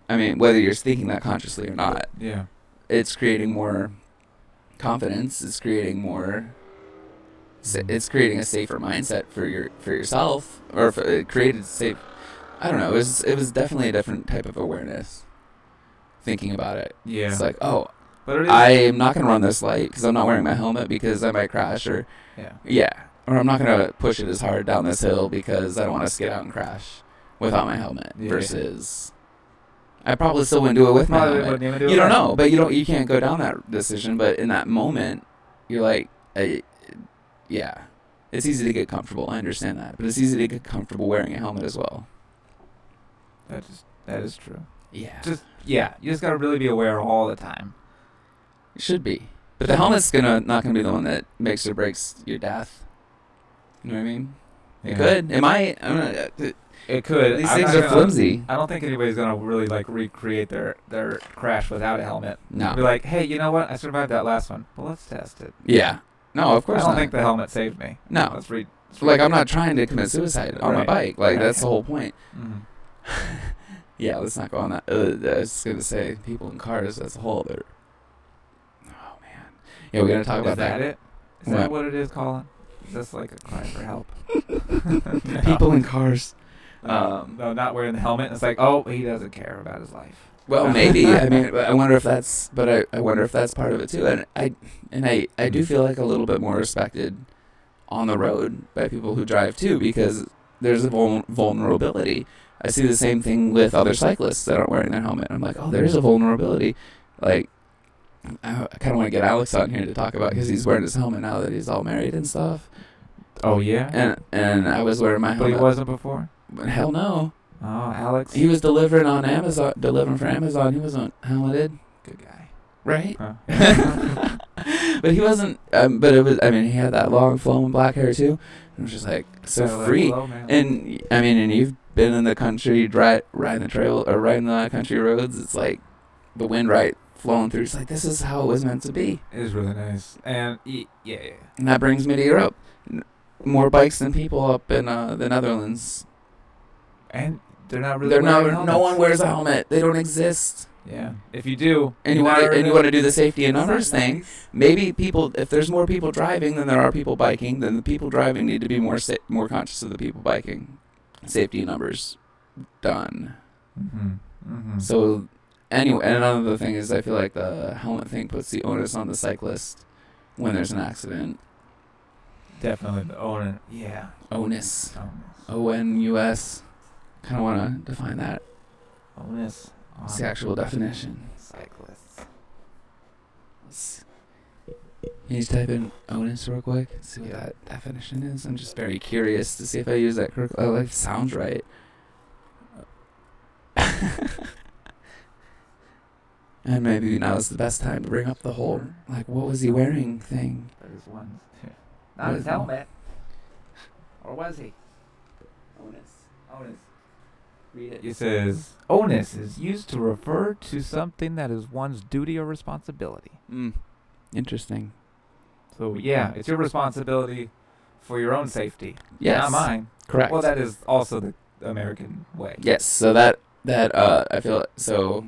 A: I mean, whether you're thinking that consciously or not.
B: Yeah.
A: It's creating more confidence. It's creating more. It's creating a safer mindset for yourself, or it created safe. I don't know. It was definitely a different type of awareness. Thinking about it.
B: Yeah.
A: It's like, oh,
B: but
A: I am not going to run this light because I'm not wearing my helmet because I might crash, or or I'm not going to push it as hard down this hill because I don't want to skid out and crash without my helmet. Versus, I probably still wouldn't do it with my helmet. You don't know, but you can't go down that decision. But in that moment, you're like, yeah, it's easy to get comfortable. I understand that, but it's easy to get comfortable wearing a helmet as well.
B: That is true.
A: Yeah.
B: You just gotta really be aware all the time.
A: It should be. But the helmet's not gonna be the one that makes or breaks your death. You know what I mean? Yeah. It could. It might.
B: It could.
A: These things are flimsy.
B: I don't think anybody's gonna really like recreate their crash without a helmet.
A: No.
B: Be like, hey, you know what? I survived that last one. Well, let's test it.
A: Yeah. No, of course
B: I don't
A: not.
B: think the helmet saved me.
A: No. Like, I'm not trying to commit suicide on my bike. Like, that's the whole point. Yeah, let's not go on that. I was going to say, people in cars, that's a whole other... Oh, man. Yeah, we're going to talk about that.
B: Is that what it is, Colin? Is this like a cry for help?
A: No. People in cars.
B: No, not wearing the helmet. It's like, oh, he doesn't care about his life.
A: Well, maybe. I mean, I wonder if that's... But I wonder if that's part of it, too. And I do feel like a little bit more respected on the road by people who drive, too, because there's a vulnerability. I see the same thing with other cyclists that aren't wearing their helmet. I'm like, oh, there is a vulnerability. Like, I kind of want to get Alex on here to talk about, because he's wearing his helmet now that he's all married and stuff.
B: Oh, yeah?
A: And I was wearing my helmet.
B: But he wasn't before?
A: Hell no.
B: Oh, Alex.
A: He was delivering for Amazon. He wasn't helmeted.
B: Good guy.
A: Right?
B: Huh.
A: But he wasn't, but it was, I mean, he had that long flowing black hair too. It was just like, so free. And, I mean, and you've been in the country, riding the trail, or riding the country roads, it's like the wind flowing through. It's like, this is how it was meant to be.
B: It is really nice. And, yeah.
A: And that brings me to Europe. More bikes than people up in the Netherlands.
B: And they're not really
A: no one wears a helmet. They don't exist.
B: Yeah. If you do,
A: and you want to do the safety in numbers thing, maybe if there's more people driving than there are people biking, then the people driving need to be more conscious of the people biking. Safety in numbers done. So anyway, and another thing is, I feel like the helmet thing puts the onus on the cyclist when there's an accident.
B: Definitely the onus. Yeah.
A: Onus. ONUS. Kind of want to define that.
B: Onus.
A: What's the actual definition?
B: Cyclists.
A: Can you type in onus real quick? See what that definition is? I'm just very curious to see if I use that correctly. Oh, it sounds right. And maybe now is the best time to bring up the whole, like, what was he wearing thing.
B: That is one. Not his helmet. Or was he? Onus. Read it. It says, onus is used to refer to something that is one's duty or responsibility.
A: Interesting.
B: So, yeah, it's your responsibility for your own safety.
A: Yes.
B: Not mine.
A: Correct.
B: Well, that is also the American way.
A: Yes, so that I feel, so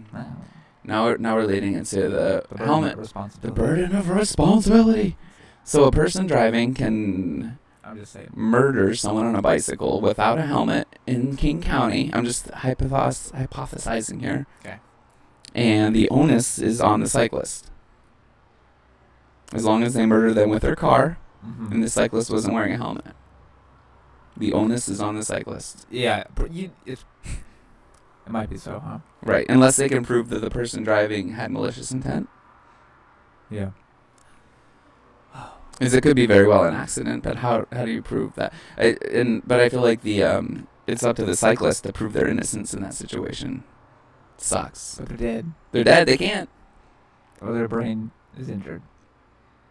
A: now we're leading into the helmet. The burden of responsibility. So a person driving can
B: I'm just saying.
A: murder someone on a bicycle without a helmet in King County. I'm just hypothesizing here.
B: Okay.
A: And the onus is on the cyclist. As long as they murder them with their car,
B: Mm-hmm.
A: and the cyclist wasn't wearing a helmet. The onus is on the cyclist.
B: Yeah, it might be so, huh?
A: Right, unless they can prove that the person driving had malicious intent.
B: Yeah.
A: Because it could be very well an accident, but how do you prove that? But I feel like it's up to the cyclist to prove their innocence in that situation. Sucks.
B: But they're dead.
A: They're dead. They can't.
B: Or their brain is injured.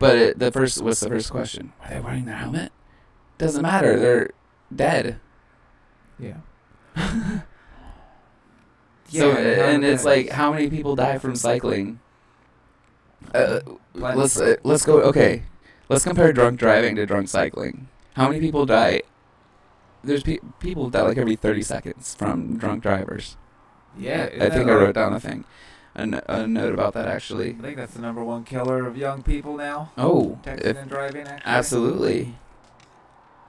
A: But what's the first question? Were they wearing their helmet? Doesn't matter. They're dead.
B: Yeah.
A: So and it's like, how many people die from cycling? Let's go. Okay, let's compare drunk driving to drunk cycling. How many people die? There's people die like every 30 seconds from drunk drivers.
B: Yeah,
A: I think I wrote down a note about that actually.
B: I think that's the #1 killer of young people now.
A: Oh,
B: Texting and driving, actually.
A: absolutely.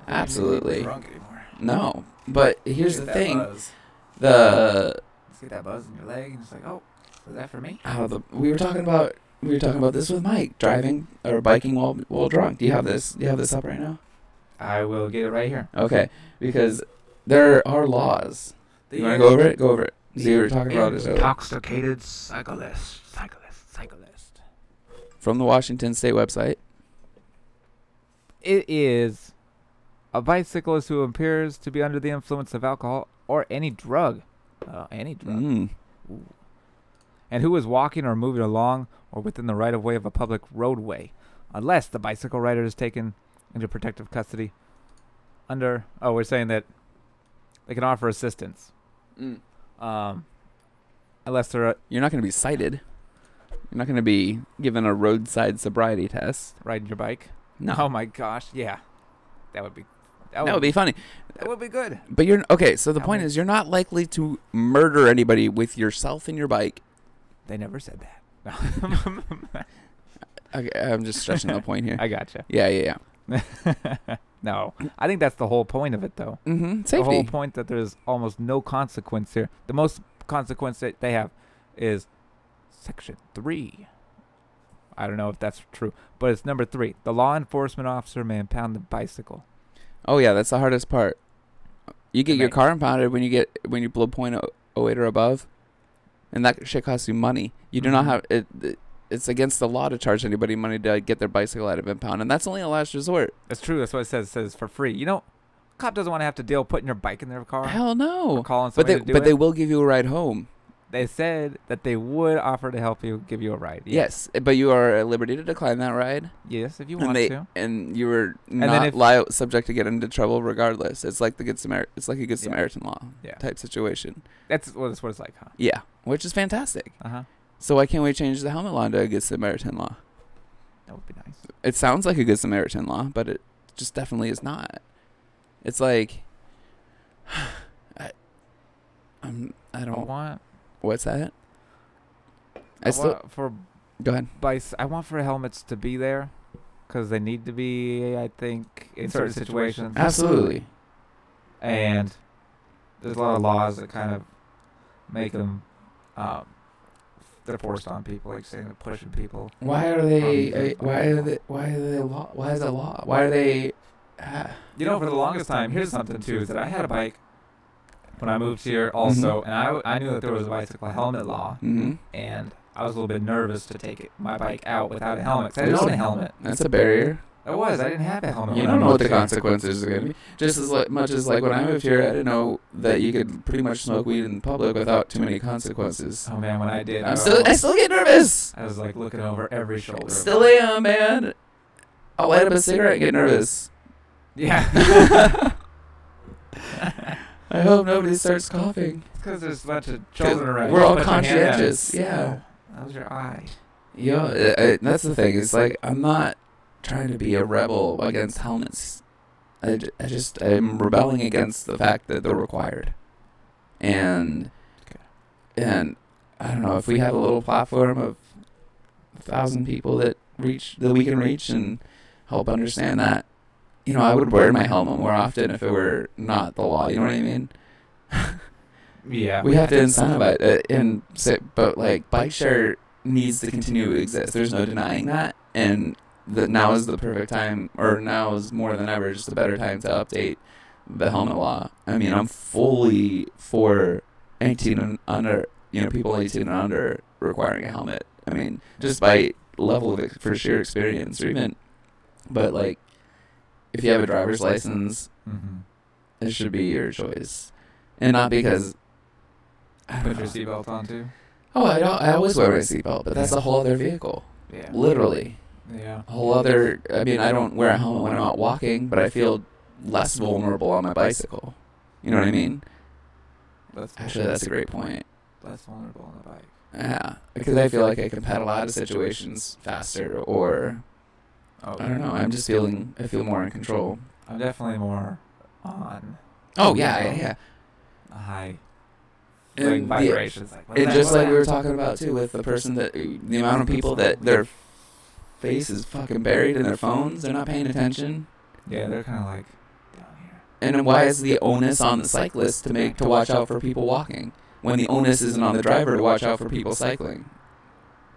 A: Absolutely.
B: Drunk anymore.
A: No, but here's the
B: Get that
A: thing.
B: buzz.
A: The
B: Let's get that buzz in your leg, and it's like, oh, was that for me?
A: we were talking about this with Mike, driving or biking while drunk. Do you have this? Do you have this up right now?
B: I will get it right here.
A: Okay, because there are laws. You want to go over it? Go over it. See what we're talking about is
B: intoxicated cyclist.
A: From the Washington State website.
B: It is a bicyclist who appears to be under the influence of alcohol or any drug.
A: Mm.
B: Ooh. And who is walking or moving along or within the right-of-way of a public roadway, unless the bicycle rider is taken into protective custody we're saying that they can offer assistance.
A: Mm.
B: Unless they're
A: You're not going to be cited. You're not going to be given a roadside sobriety test.
B: riding your bike.
A: No.
B: Oh my gosh, yeah. That would be
A: funny.
B: That would be good.
A: But you're okay. So the
B: How
A: point
B: many-
A: is, you're not likely to murder anybody with yourself and your bike.
B: They never said that.
A: Okay, I'm just stretching the point here.
B: I gotcha.
A: Yeah.
B: No, I think that's the whole point of it, though.
A: Mm-hmm.
B: The whole
A: Safety.
B: point that there's almost no consequence here. The most consequence that they have is Section 3. I don't know if that's true, but it's number 3. The law enforcement officer may impound the bicycle.
A: Oh yeah, that's the hardest part. You get
B: And
A: your
B: they-
A: car impounded when you blow .08 or above, and that shit costs you money. You do not have it. It's against the law to charge anybody money to get their bicycle out of impound, and that's only a last resort.
B: That's true. That's what it says. It says for free. You know, cop doesn't want to have to deal putting your bike in their car.
A: Hell
B: Or
A: no.
B: calling
A: But
B: somebody to do
A: they
B: it.
A: will give you a ride home.
B: They said that they would offer to help you, give you a ride.
A: Yes, but you are at liberty to decline that ride.
B: Yes, if you
A: And
B: want to.
A: and you were
B: then
A: not subject to get into trouble regardless. It's like a good Samaritan law
B: Yeah.
A: type situation.
B: That's what it's like, huh?
A: Yeah, which is fantastic.
B: Uh-huh.
A: So why can't we change the helmet law to a good Samaritan law?
B: That would be nice.
A: It sounds like a good Samaritan law, but it just definitely is not. It's like I don't.
B: want
A: What's that?
B: I want for
A: Go ahead.
B: I want for helmets to be there because they need to be, I think, in certain situations.
A: Absolutely.
B: And there's a lot of laws that kind of make them they're forced on people, like saying they're pushing people.
A: Why are they? Why are they law? Why is that law? Why are they?
B: You know, for the longest time, here's something too: is that I had a bike when I moved here, also, and I knew that there was a bicycle helmet law,
A: Mm-hmm.
B: and I was a little bit nervous to take my bike out without a helmet. 'Cause I didn't own a helmet.
A: That's a barrier.
B: I didn't have a helmet.
A: You
B: when
A: don't
B: I
A: know what
B: moved
A: the
B: here.
A: consequences are going to be. Just as much as like when I moved here, I didn't know that you could pretty much smoke weed in public without too many consequences.
B: Oh man, when I did,
A: I still get nervous.
B: I was like looking over every shoulder.
A: Still am, man. I'll light up a cigarette and get nervous.
B: Yeah.
A: I hope nobody starts coughing.
B: Because there's a bunch of children around.
A: We're
B: You
A: all
B: put your hand out.
A: conscientious. Yeah.
B: That was your eye.
A: That's the thing. It's like I'm not trying to be a rebel against helmets. I'm rebelling against the fact that they're required. And I don't know, if we have a little platform of 1,000 people that we can reach, and help understand that, you know, I would wear my helmet more often if it were not the law. You know what I mean?
B: Yeah.
A: We have to incentivize it, but like bike share needs to continue to exist. There's no denying that, and now is the perfect time, or now is more than ever just a better time to update the helmet law. I mean, I'm fully for 18 and under, you know, people 18 and under requiring a helmet. I mean, just by level of for sheer experience, or even, but like, if you have a driver's license, it should be your choice, and not because.
B: Put your seatbelt on too.
A: Oh, I always wear my seatbelt, but that's a whole other vehicle.
B: Yeah.
A: Literally.
B: Yeah.
A: A whole other. I mean, I don't wear a helmet when I'm out walking, but I feel less vulnerable on my bicycle. You know what I mean? Actually, that's a great point.
B: Less vulnerable on the bike.
A: Yeah, because I feel like I can paddle out of situations faster, or I don't know. I feel more in control.
B: I'm definitely more on.
A: Oh yeah.
B: A high.
A: And
B: vibrations.
A: And just like we were talking about too, with the person that the amount of people that their face is fucking buried in their phones, they're not paying attention.
B: Yeah, they're kind of like down here.
A: And then why is the onus on the cyclist to watch out for people walking, when the onus isn't on the driver to watch out for people cycling?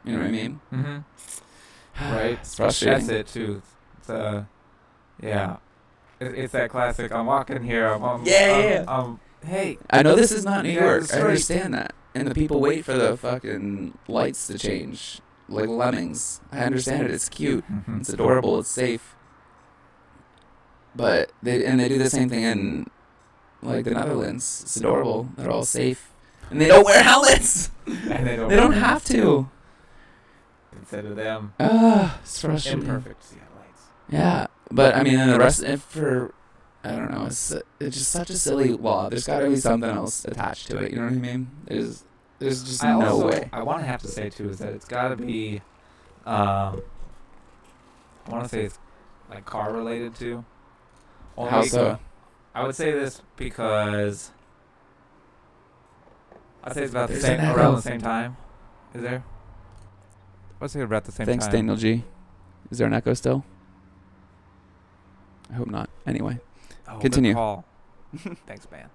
A: You know what I mean?
B: Mm-hmm. Right.
A: It's frustrating.
B: That's it too. It's yeah. It's that classic. I'm walking here. Hey.
A: I know this is not New York. I understand that. And the people wait for the fucking lights to change, like lemmings. I understand it. It's cute. It's adorable. It's safe. But they do the same thing in like the Netherlands. It's adorable. They're all safe, and they don't wear helmets.
B: And they
A: don't have to.
B: Consider them.
A: It's frustrating.
B: Imperfect Seattle lights.
A: Yeah, but I mean, and the rest for. I don't know. It's just such a silly law. There's got to be something else attached to it. You know what I mean? There's just no way.
B: I want to have to say too is that it's got to be. I want to say it's like car related too.
A: How so?
B: I would say this because I'd say it's about around the same time. Is there? I'd say about the same time.
A: Thanks, Daniel G. Is there an echo still? I hope not. Anyway.
B: Oh,
A: continue.
B: Good call. Thanks, man.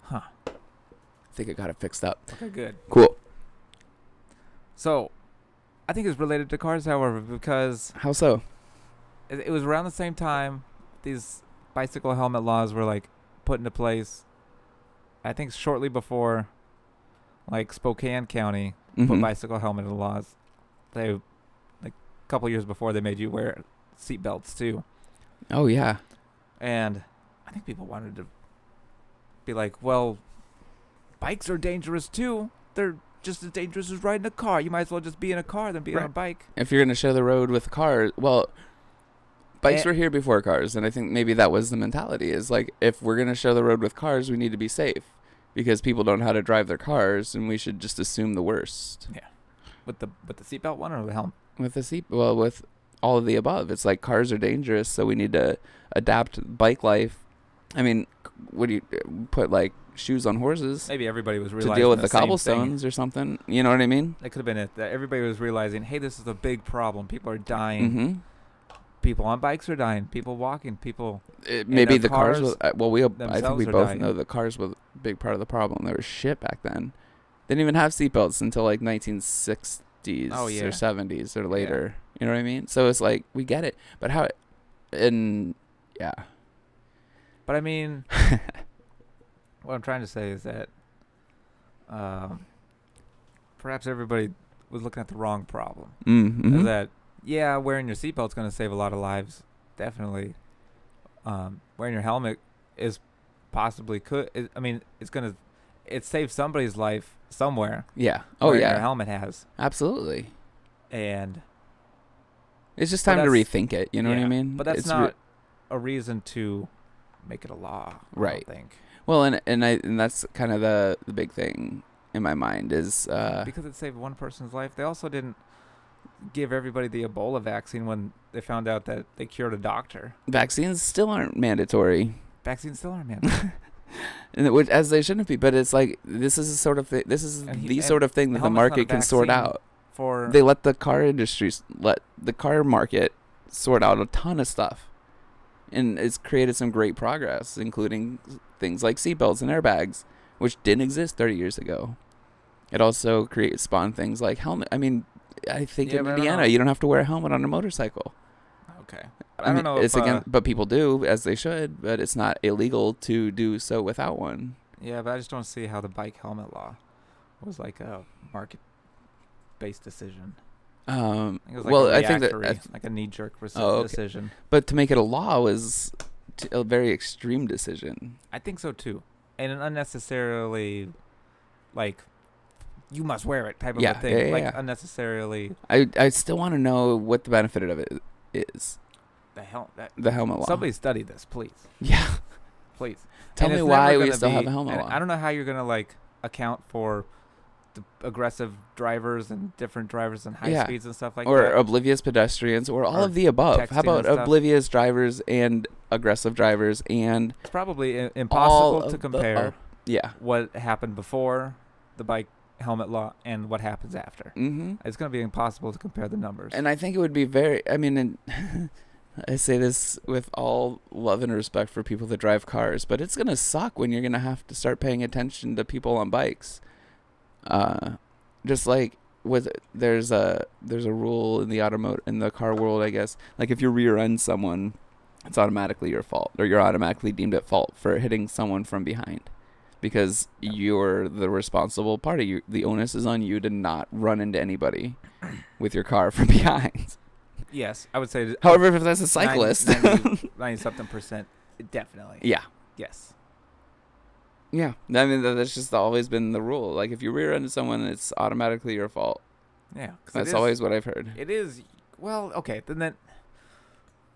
B: Huh.
A: I think I got it fixed up.
B: Okay, good.
A: Cool.
B: So, I think it's related to cars, however, because...
A: How so?
B: It was around the same time these bicycle helmet laws were, like, put into place. I think shortly before, like, Spokane County put bicycle helmet laws. They, like, a couple years before, they made you wear seat belts too.
A: Oh yeah.
B: And I think people wanted to be like, well, bikes are dangerous too. They're just as dangerous as riding a car. You might as well just be in a car than be on a bike.
A: If you're going to share the road with cars, well, bikes were here before cars, and I think maybe that was the mentality, is like, if we're going to share the road with cars, we need to be safe, because people don't know how to drive their cars, and we should just assume the worst.
B: Yeah. With the seatbelt one or the helmet?
A: With with all of the above. It's like, cars are dangerous, so we need to adapt bike life. I mean, would you put like shoes on horses?
B: Maybe everybody was realizing
A: to deal with the
B: same
A: cobblestones
B: thing.
A: Or something. You know what I mean?
B: That could have been it. That everybody was realizing, hey, this is a big problem. People are dying. People on bikes are dying. People walking. People.
A: Maybe the cars. I think we both
B: dying.
A: know the cars were a big part of the problem. They were shit back then. They didn't even have seatbelts until like 1960s or 70s or later. You know what I mean? So it's like, we get it, but how? Yeah.
B: But I mean, what I'm trying to say is that perhaps everybody was looking at the wrong problem. Is that, wearing your seatbelt is going to save a lot of lives, definitely. Wearing your helmet is possibly it saves somebody's life somewhere.
A: Yeah.
B: Your helmet has.
A: Absolutely.
B: And
A: it's just time to rethink it. You know what I mean?
B: But that's not a reason to make it a law.
A: Right.
B: I don't think.
A: Well, and that's kind of the big thing in my mind is
B: because it saved one person's life. They also didn't give everybody the Ebola vaccine when they found out that they cured a doctor.
A: Vaccines still aren't mandatory.
B: Vaccines still aren't mandatory.
A: Which, as they shouldn't be, but it's like, this is the sort of thing that the market can sort out.
B: for...
A: They let the car industry, let the car market sort out a ton of stuff. And it's created some great progress, including things like seatbelts and airbags, which didn't exist 30 years ago. It also spawned things like helmet. I mean, I think in Indiana, you don't have to wear a helmet on a motorcycle.
B: Okay.
A: I don't know. It's again, but people do, as they should. But it's not illegal to do so without one.
B: Yeah, but I just don't see how the bike helmet law was like a market-based decision.
A: I think that
B: like a knee-jerk decision.
A: But to make it a law was a very extreme decision.
B: I think so too, and an unnecessarily, like, you must wear it type of a thing. Unnecessarily.
A: I still want to know what the benefit of it is. The helmet law.
B: Somebody study this, please.
A: Yeah,
B: please.
A: Tell me why we still have a helmet law.
B: I don't know how you're gonna like account for the aggressive drivers and different drivers and high speeds and stuff like that.
A: Or oblivious pedestrians or all of the above. How about oblivious drivers and aggressive drivers? And
B: it's probably impossible to compare what happened before the bike helmet law and what happens after. Mm-hmm. It's going to be impossible to compare the numbers.
A: And I think it would be I say this with all love and respect for people that drive cars, but it's going to suck when you're going to have to start paying attention to people on bikes. Just like there's a rule in the car world, I guess. Like if you rear end someone, it's automatically your fault, or you're automatically deemed at fault for hitting someone from behind, because you're the responsible party. The onus is on you to not run into anybody with your car from behind.
B: Yes, I would say.
A: However, if that's a cyclist,
B: 90-something%, definitely.
A: Yeah.
B: Yes.
A: Yeah, I mean that's just always been the rule. Like if you rear end someone, it's automatically your fault.
B: Yeah,
A: that's always what I've heard.
B: It is. Well, okay, then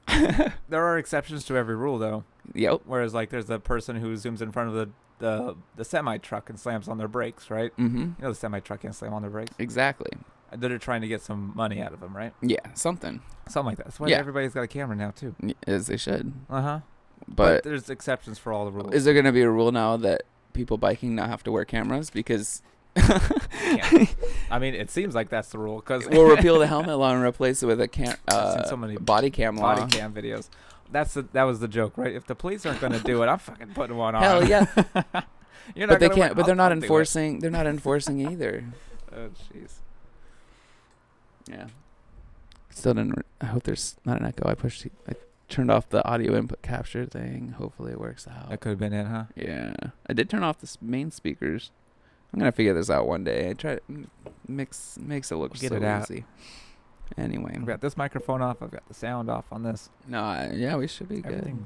B: there are exceptions to every rule, though.
A: Yep.
B: Whereas, like, there's the person who zooms in front of the semi truck and slams on their brakes, right? Mm-hmm. You know, the semi truck can't slam on their brakes.
A: Exactly.
B: They're trying to get some money out of them, right?
A: Yeah, something
B: like that. That's why everybody's got a camera now too.
A: As they should.
B: Uh-huh. But there's exceptions for all the rules.
A: Is there going to be a rule now that people biking now have to wear cameras? Because
B: I mean, it seems like that's the rule. Cause
A: we'll repeal the helmet law and replace it with a
B: so many
A: body cam law.
B: Body cam videos. That was the joke, right? If the police aren't going to do it, I'm fucking putting one on.
A: Hell yeah.
B: You're not
A: but they can't. But they're not enforcing. They're not enforcing either.
B: Oh jeez.
A: Yeah. Still didn't. I hope there's not an echo. I turned off the audio input capture thing. Hopefully it works out.
B: That could have been it, huh?
A: Yeah. I did turn off the main speakers. I'm gonna figure this out one day. I try to makes it look
B: Get
A: so
B: it out.
A: easy. Anyway,
B: I've got this microphone off. I've got the sound off on this.
A: No, yeah, we should be good.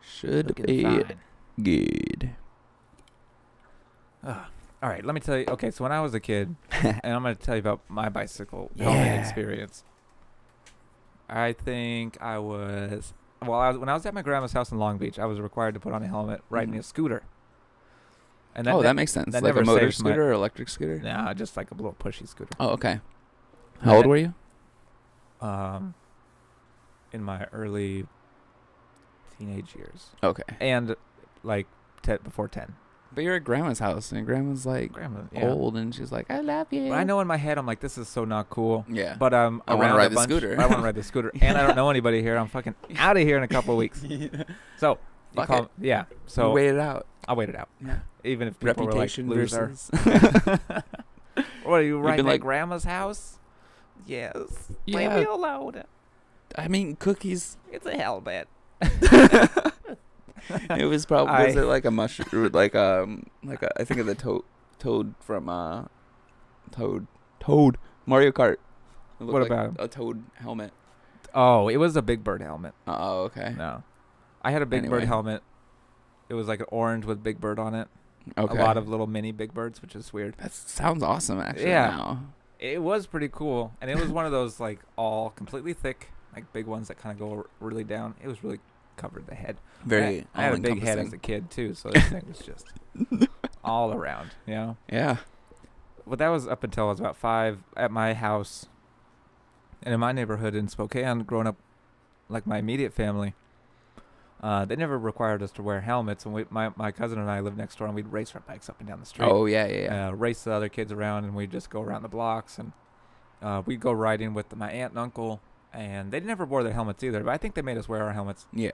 A: Should
B: be
A: fine. Good.
B: All right, let me tell you. Okay, so when I was a kid, and I'm going to tell you about my bicycle helmet experience. I think I was... Well, when I was at my grandma's house in Long Beach, I was required to put on a helmet riding a scooter.
A: And that makes sense. Like a motor scooter or electric scooter?
B: No, just like a little pushy scooter.
A: Oh, okay. How old were you?
B: In my early teenage years.
A: Okay.
B: And like before 10.
A: But you're at grandma's house, and grandma's like old, and she's like, "I love you."
B: But I know in my head, I'm like, "This is so not cool."
A: Yeah.
B: But I
A: want to ride the scooter.
B: I want to ride the scooter, and I don't know anybody here. I'm fucking out of here in a couple of weeks. So, yeah. So
A: you wait it out.
B: I'll wait it out.
A: Yeah.
B: Even if people
A: Reputation
B: were like, "Loser." What are you riding at grandma's house? Yes.
A: Yeah.
B: Leave me alone.
A: I mean, cookies.
B: It's a helmet.
A: It was probably was it like a mushroom, like I think of the toad from Toad Mario Kart.
B: What about
A: a toad helmet?
B: Oh, it was a Big Bird helmet.
A: Oh, okay.
B: No, I had a Big Bird helmet. It was like an orange with Big Bird on it.
A: Okay.
B: A lot of little mini Big Birds, which is weird.
A: That sounds awesome, actually.
B: Yeah,
A: now.
B: It was pretty cool, and it was one of those like all completely thick, like big ones that kind of go really down. It was really covered the head.
A: I
B: had a big head as a kid too, so this thing was just all around, you know.
A: Yeah.
B: But that was up until I was about 5 at my house, and in my neighborhood in Spokane, growing up, like my immediate family, They never required us to wear helmets, and my cousin and I lived next door, and we'd race our bikes up and down the street.
A: Oh yeah.
B: Race the other kids around, and we'd just go around the blocks, and we'd go riding with my aunt and uncle, and they never wore their helmets either. But I think they made us wear our helmets.
A: Yeah.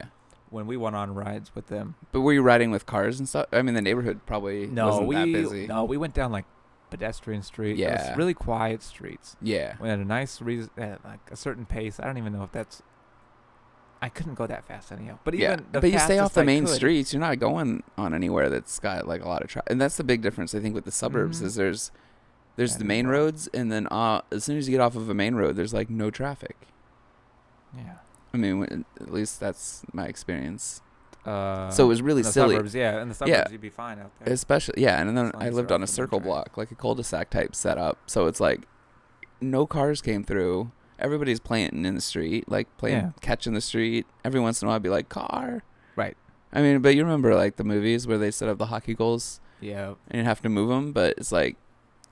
B: When we went on rides with them.
A: But were you riding with cars and stuff? I mean, the neighborhood probably wasn't that busy.
B: No, we went down like pedestrian street.
A: Yeah.
B: It was really quiet streets.
A: Yeah.
B: We had a nice like a certain pace. I don't even know if that's. I couldn't go that fast anyhow. But even
A: but you stay off the main streets. You're not going on anywhere that's got like a lot of traffic. And that's the big difference I think with the suburbs is there's the main roads, and then as soon as you get off of a main road, there's like no traffic.
B: Yeah.
A: I mean, at least that's my experience. So it was really silly.
B: Suburbs, in the suburbs you'd be fine out there.
A: Especially, and then I lived on a circle block, like a cul-de-sac type setup. So it's like no cars came through. Everybody's playing in the street, like playing catch in the street. Every once in a while, I'd be like, car.
B: Right.
A: I mean, but you remember like the movies where they set up the hockey goals?
B: Yeah.
A: And you'd have to move them, but it's like,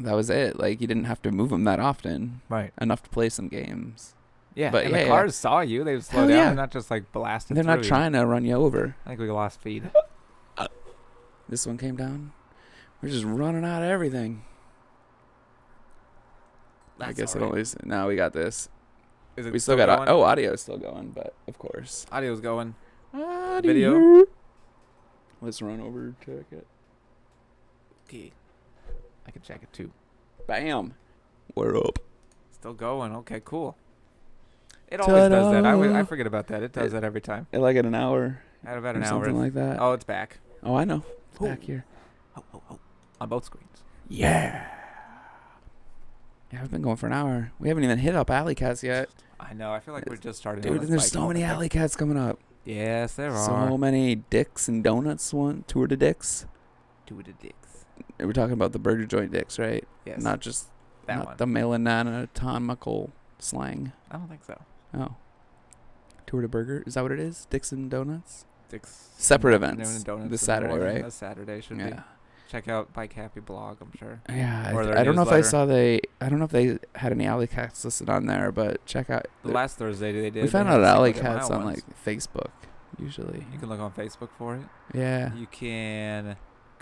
A: that was it. Like, you didn't have to move them that often.
B: Right.
A: Enough to play some games.
B: Yeah,
A: but
B: and the cars saw you. They would slow down and not just like blasted
A: They're not trying to run you over.
B: I think we lost feed.
A: This one came down. We're just running out of everything. I guess now we got this. We still got audio is still going, but of course.
B: Audio's going.
A: Video. Let's run over check it.
B: Okay. I can check it too.
A: Bam. We're up.
B: Still going. Okay, cool. It always does that. I forget about that. It does that every time.
A: Like at an hour.
B: At about an hour.
A: Something like that.
B: Oh, it's back.
A: Oh, I know. It's back here.
B: Oh. On both screens.
A: Yeah. Yeah, we've been going for an hour. We haven't even hit up Alleycats yet.
B: I know. I feel like we're just starting.
A: Dude, there's so many Alleycats coming up.
B: Yes, there are.
A: So many Dicks and Donuts. Tour de Dicks.
B: Tour de Dicks.
A: We're talking about the burger joint Dicks, right?
B: Yes.
A: Not just
B: that one.
A: The Melanatomical slang.
B: I don't think so.
A: Oh. Tour de Burger? Is that what it is? Dicks and Donuts?
B: Dicks.
A: Separate events.
B: Donuts
A: this Saturday, right?
B: This Saturday should be. Check out Bike Happy blog, I'm sure.
A: Yeah, I don't know if I saw I don't know if they had any Alleycats listed on there, but check out.
B: Last Thursday they did.
A: We found out Alleycats on like Facebook, usually.
B: You can look on Facebook for it.
A: Yeah.
B: You can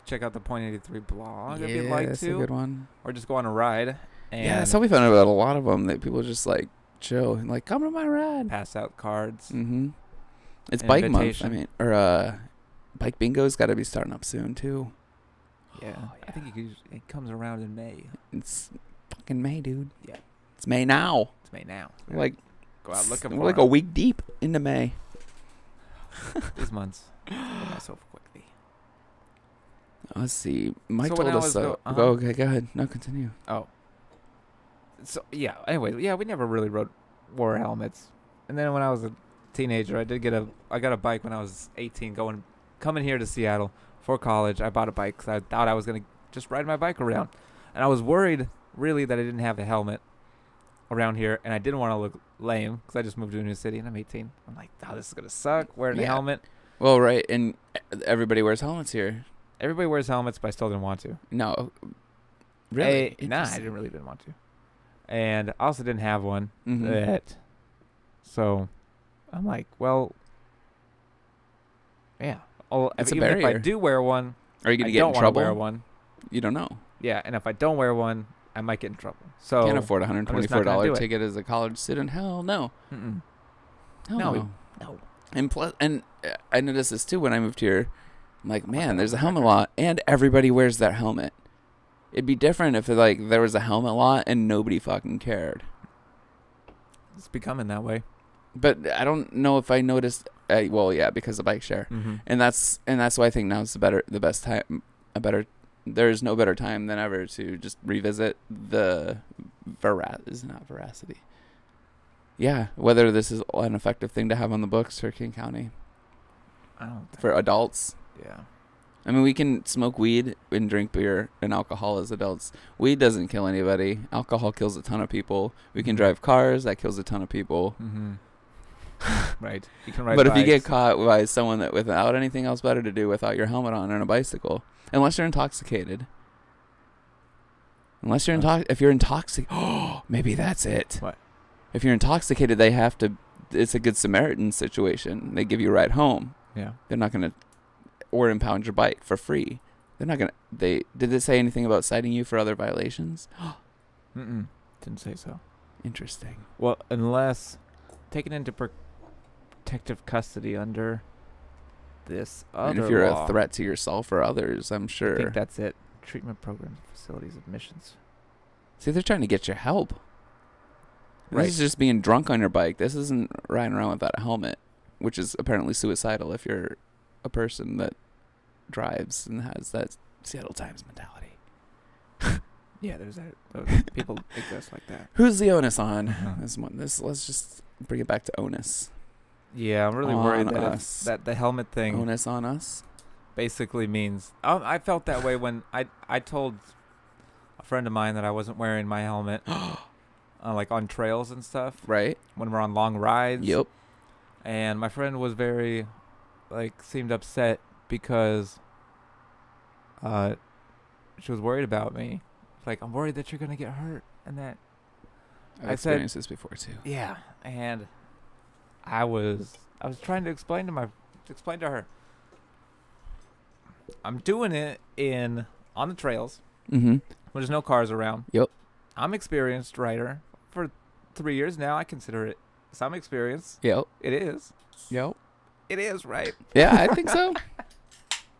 B: check out the Point 83 blog if you'd like to.
A: That's a good one.
B: Or just go on a ride. And
A: that's how we found out about a lot of them, that people just like chill and like, come to my ride.
B: Pass out cards.
A: Mm-hmm. It's bike month, I mean. Or bike bingo's got to be starting up soon, too.
B: Yeah. I think it comes around in May.
A: It's fucking May, dude.
B: Yeah.
A: It's May now.
B: It's May now.
A: We're like,
B: go out looking for
A: we're like a week deep into May.
B: These months. I myself quickly.
A: Let's see. Mike told us so. Okay, go ahead. No, continue.
B: Oh. So, yeah. Anyway, we never really wore helmets. And then when I was a teenager, I got a bike when I was 18 coming here to Seattle for college. I bought a bike because I thought I was going to just ride my bike around. And I was worried, really, that I didn't have a helmet around here. And I didn't want to look lame because I just moved to a new city and I'm 18. I'm like, this is going to suck, wearing a helmet.
A: Well, right. And everybody wears helmets here.
B: Everybody wears helmets, but I still didn't want to.
A: No. Really?
B: I didn't want to. And I also didn't have one.
A: Mm-hmm.
B: So I'm like, well, yeah.
A: It's
B: even if I do wear one,
A: are you going to get in trouble?
B: Wear one.
A: You don't know.
B: Yeah, and if I don't wear one, I might get in trouble. So
A: can't afford a $124 ticket as a college student. Hell no.
B: Mm-mm.
A: No. And I noticed this too when I moved here. I'm like, man, there's a helmet lot, and everybody wears their helmet. It'd be different if there was a helmet lot and nobody fucking cared.
B: It's becoming that way.
A: But I don't know if I noticed. Because of bike share, and that's why I think now's the best time. There's no better time than ever to just revisit the veracity. Yeah, whether this is an effective thing to have on the books for King County.
B: I don't think
A: for adults.
B: Yeah.
A: I mean, we can smoke weed and drink beer and alcohol as adults. Weed doesn't kill anybody. Alcohol kills a ton of people. We can drive cars. That kills a ton of people.
B: Mm-hmm. Right. You can ride
A: but
B: bikes.
A: If you get caught by someone that without anything else better to do, without your helmet on a bicycle, unless you're intoxicated. If you're intoxicated, maybe that's it.
B: What?
A: If you're intoxicated, it's a Good Samaritan situation. They give you a ride home.
B: Yeah.
A: They're not going to, or impound your bike for free. They're not going to, did it say anything about citing you for other violations?
B: Didn't say so.
A: Interesting.
B: Well, unless taken into protective custody under this other
A: And if you're
B: law.
A: a threat to yourself or others, I'm sure.
B: I think that's it. Treatment program, facilities, admissions.
A: See, they're trying to get your help.
B: Right.
A: This is just being drunk on your bike. This isn't riding around without a helmet, which is apparently suicidal if you're a person that drives and has that Seattle Times mentality.
B: Yeah, there's that. Those people exist like that.
A: Who's the onus on
B: Mhm.
A: Let's just bring it back to onus.
B: Yeah, I'm really
A: On
B: worried that
A: us.
B: that the helmet thing
A: Onus on us.
B: basically means. I felt that way when I told a friend of mine that I wasn't wearing my helmet, like on trails and stuff.
A: Right?
B: When we're on long rides.
A: Yep.
B: And my friend was very, seemed upset because she was worried about me. Like, I'm worried that you're going to get hurt. And that,
A: I've
B: I said-
A: experienced this before too.
B: yeah. And I was trying to explain to her. I'm doing it on the trails
A: Mm-hmm.
B: when there's no cars around.
A: Yep.
B: I'm experienced rider for 3 years now. I consider it some experience.
A: Yep.
B: It is.
A: Yep.
B: It is, right?
A: Yeah, I think so.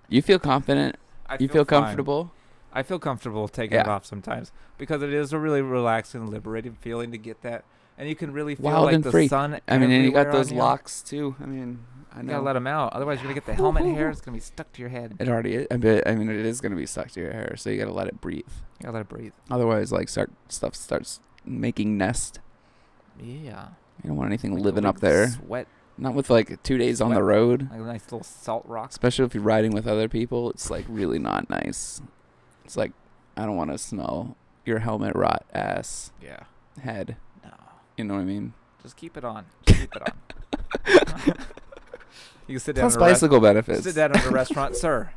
A: You feel confident. You feel
B: fine.
A: comfortable.
B: I feel comfortable taking it
A: Yeah.
B: off sometimes because it is a really relaxing, liberating feeling to get that, and you can really feel
A: Wild
B: like
A: and
B: the
A: free.
B: sun.
A: I mean, and you got
B: everywhere
A: those
B: on you.
A: locks too. I mean, I
B: You
A: know.
B: gotta let them out, otherwise you're gonna get the helmet hair. It's gonna be stuck to your head.
A: It already is. I mean, it is going to be stuck to your hair, so you got to let it breathe.
B: You gotta let it breathe.
A: Otherwise, stuff starts making nest.
B: Yeah.
A: You don't want anything
B: Like a
A: living
B: big
A: up there.
B: Sweat,
A: Not with 2 days on the
B: Sweat.
A: road.
B: like a nice little salt rock.
A: Especially if you're riding with other people, it's really not nice. It's like, I don't want to smell your helmet rot ass
B: Yeah.
A: head.
B: No.
A: You know what I mean?
B: Just keep it on. Just keep it on. You can sit down
A: Plus
B: at a
A: bicycle benefits.
B: sit down at a restaurant, sir.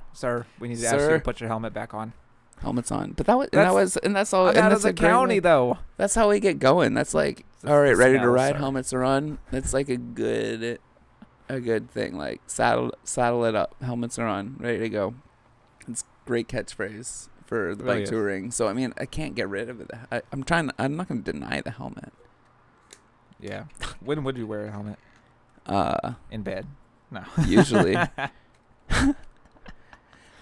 B: We need to ask you
A: Sir.
B: to put your helmet back on.
A: Helmets on. But that's all.
B: I'm
A: and
B: out
A: that's
B: of the
A: a great
B: county
A: way-
B: though.
A: That's how we get going. That's like,
B: It's
A: all right,
B: the
A: ready to
B: smell,
A: ride.
B: sir.
A: Helmets are on. That's like a good thing. Like saddle it up. Helmets are on. Ready to go. It's great catchphrase for the
B: Really
A: bike
B: is.
A: touring. So I mean, I can't get rid of it. I'm not going to deny the helmet.
B: Yeah. When would you wear a helmet? In bed? No.
A: Usually.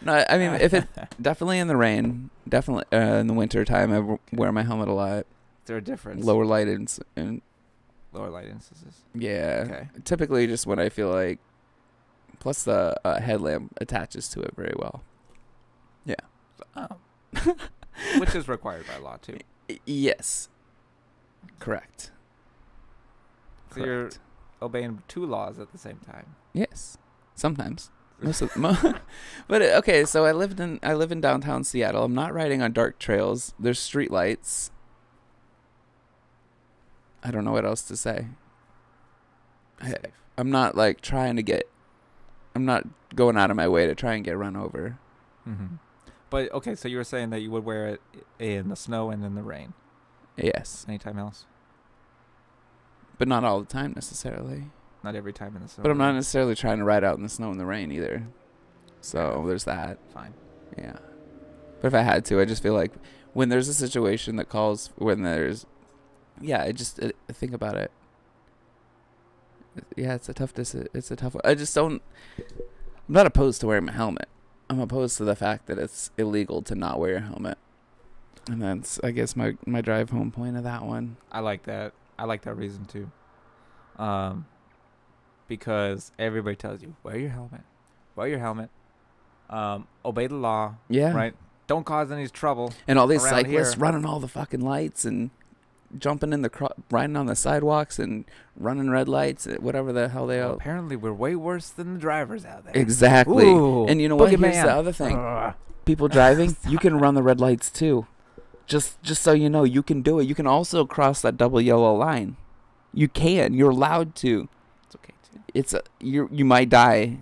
A: No, I mean, if it definitely in the rain, definitely in the winter time, I wear my helmet a lot.
B: Is there a difference?
A: Lower light and
B: Lower light instances.
A: yeah.
B: Okay.
A: Typically, just when I feel like. Plus, the headlamp attaches to it very well. Yeah.
B: Oh. Which is required by law too.
A: Yes. Correct.
B: So you're obeying two laws at the same time.
A: Yes. Sometimes. But okay, so I live in downtown Seattle. I'm not riding on dark trails. There's street lights. I don't know what else to say. I'm not I'm not going out of my way to try and get run over.
B: Mm-hmm. But okay, so you were saying that you would wear it in the snow and in the rain.
A: Yes.
B: Anytime else?
A: But not all the time necessarily.
B: Not every time in the snow.
A: But I'm not necessarily trying to ride out in the snow and the rain either. So there's that.
B: Fine.
A: Yeah. But if I had to, I just feel like when there's a situation that calls, I just think about it. Yeah, it's a tough one. I'm not opposed to wearing my helmet. I'm opposed to the fact that it's illegal to not wear your helmet. And that's, I guess, my drive home point of that one.
B: I like that. I like that reason too. Because everybody tells you, wear your helmet. Wear your helmet. Obey the law.
A: Yeah.
B: Right? Don't cause any trouble.
A: And all these
B: around
A: cyclists
B: here.
A: running all the fucking lights and jumping in riding on the sidewalks and running red lights, whatever the hell they
B: Well,
A: are.
B: apparently, we're way worse than the drivers out there.
A: Exactly.
B: Ooh,
A: And you know what? Here's
B: boogeyman.
A: the other thing. People driving, you can run the red lights too. Just so you know, you can do it. You can also cross that double yellow line. You can. You're allowed to.
B: It's okay too.
A: You might die,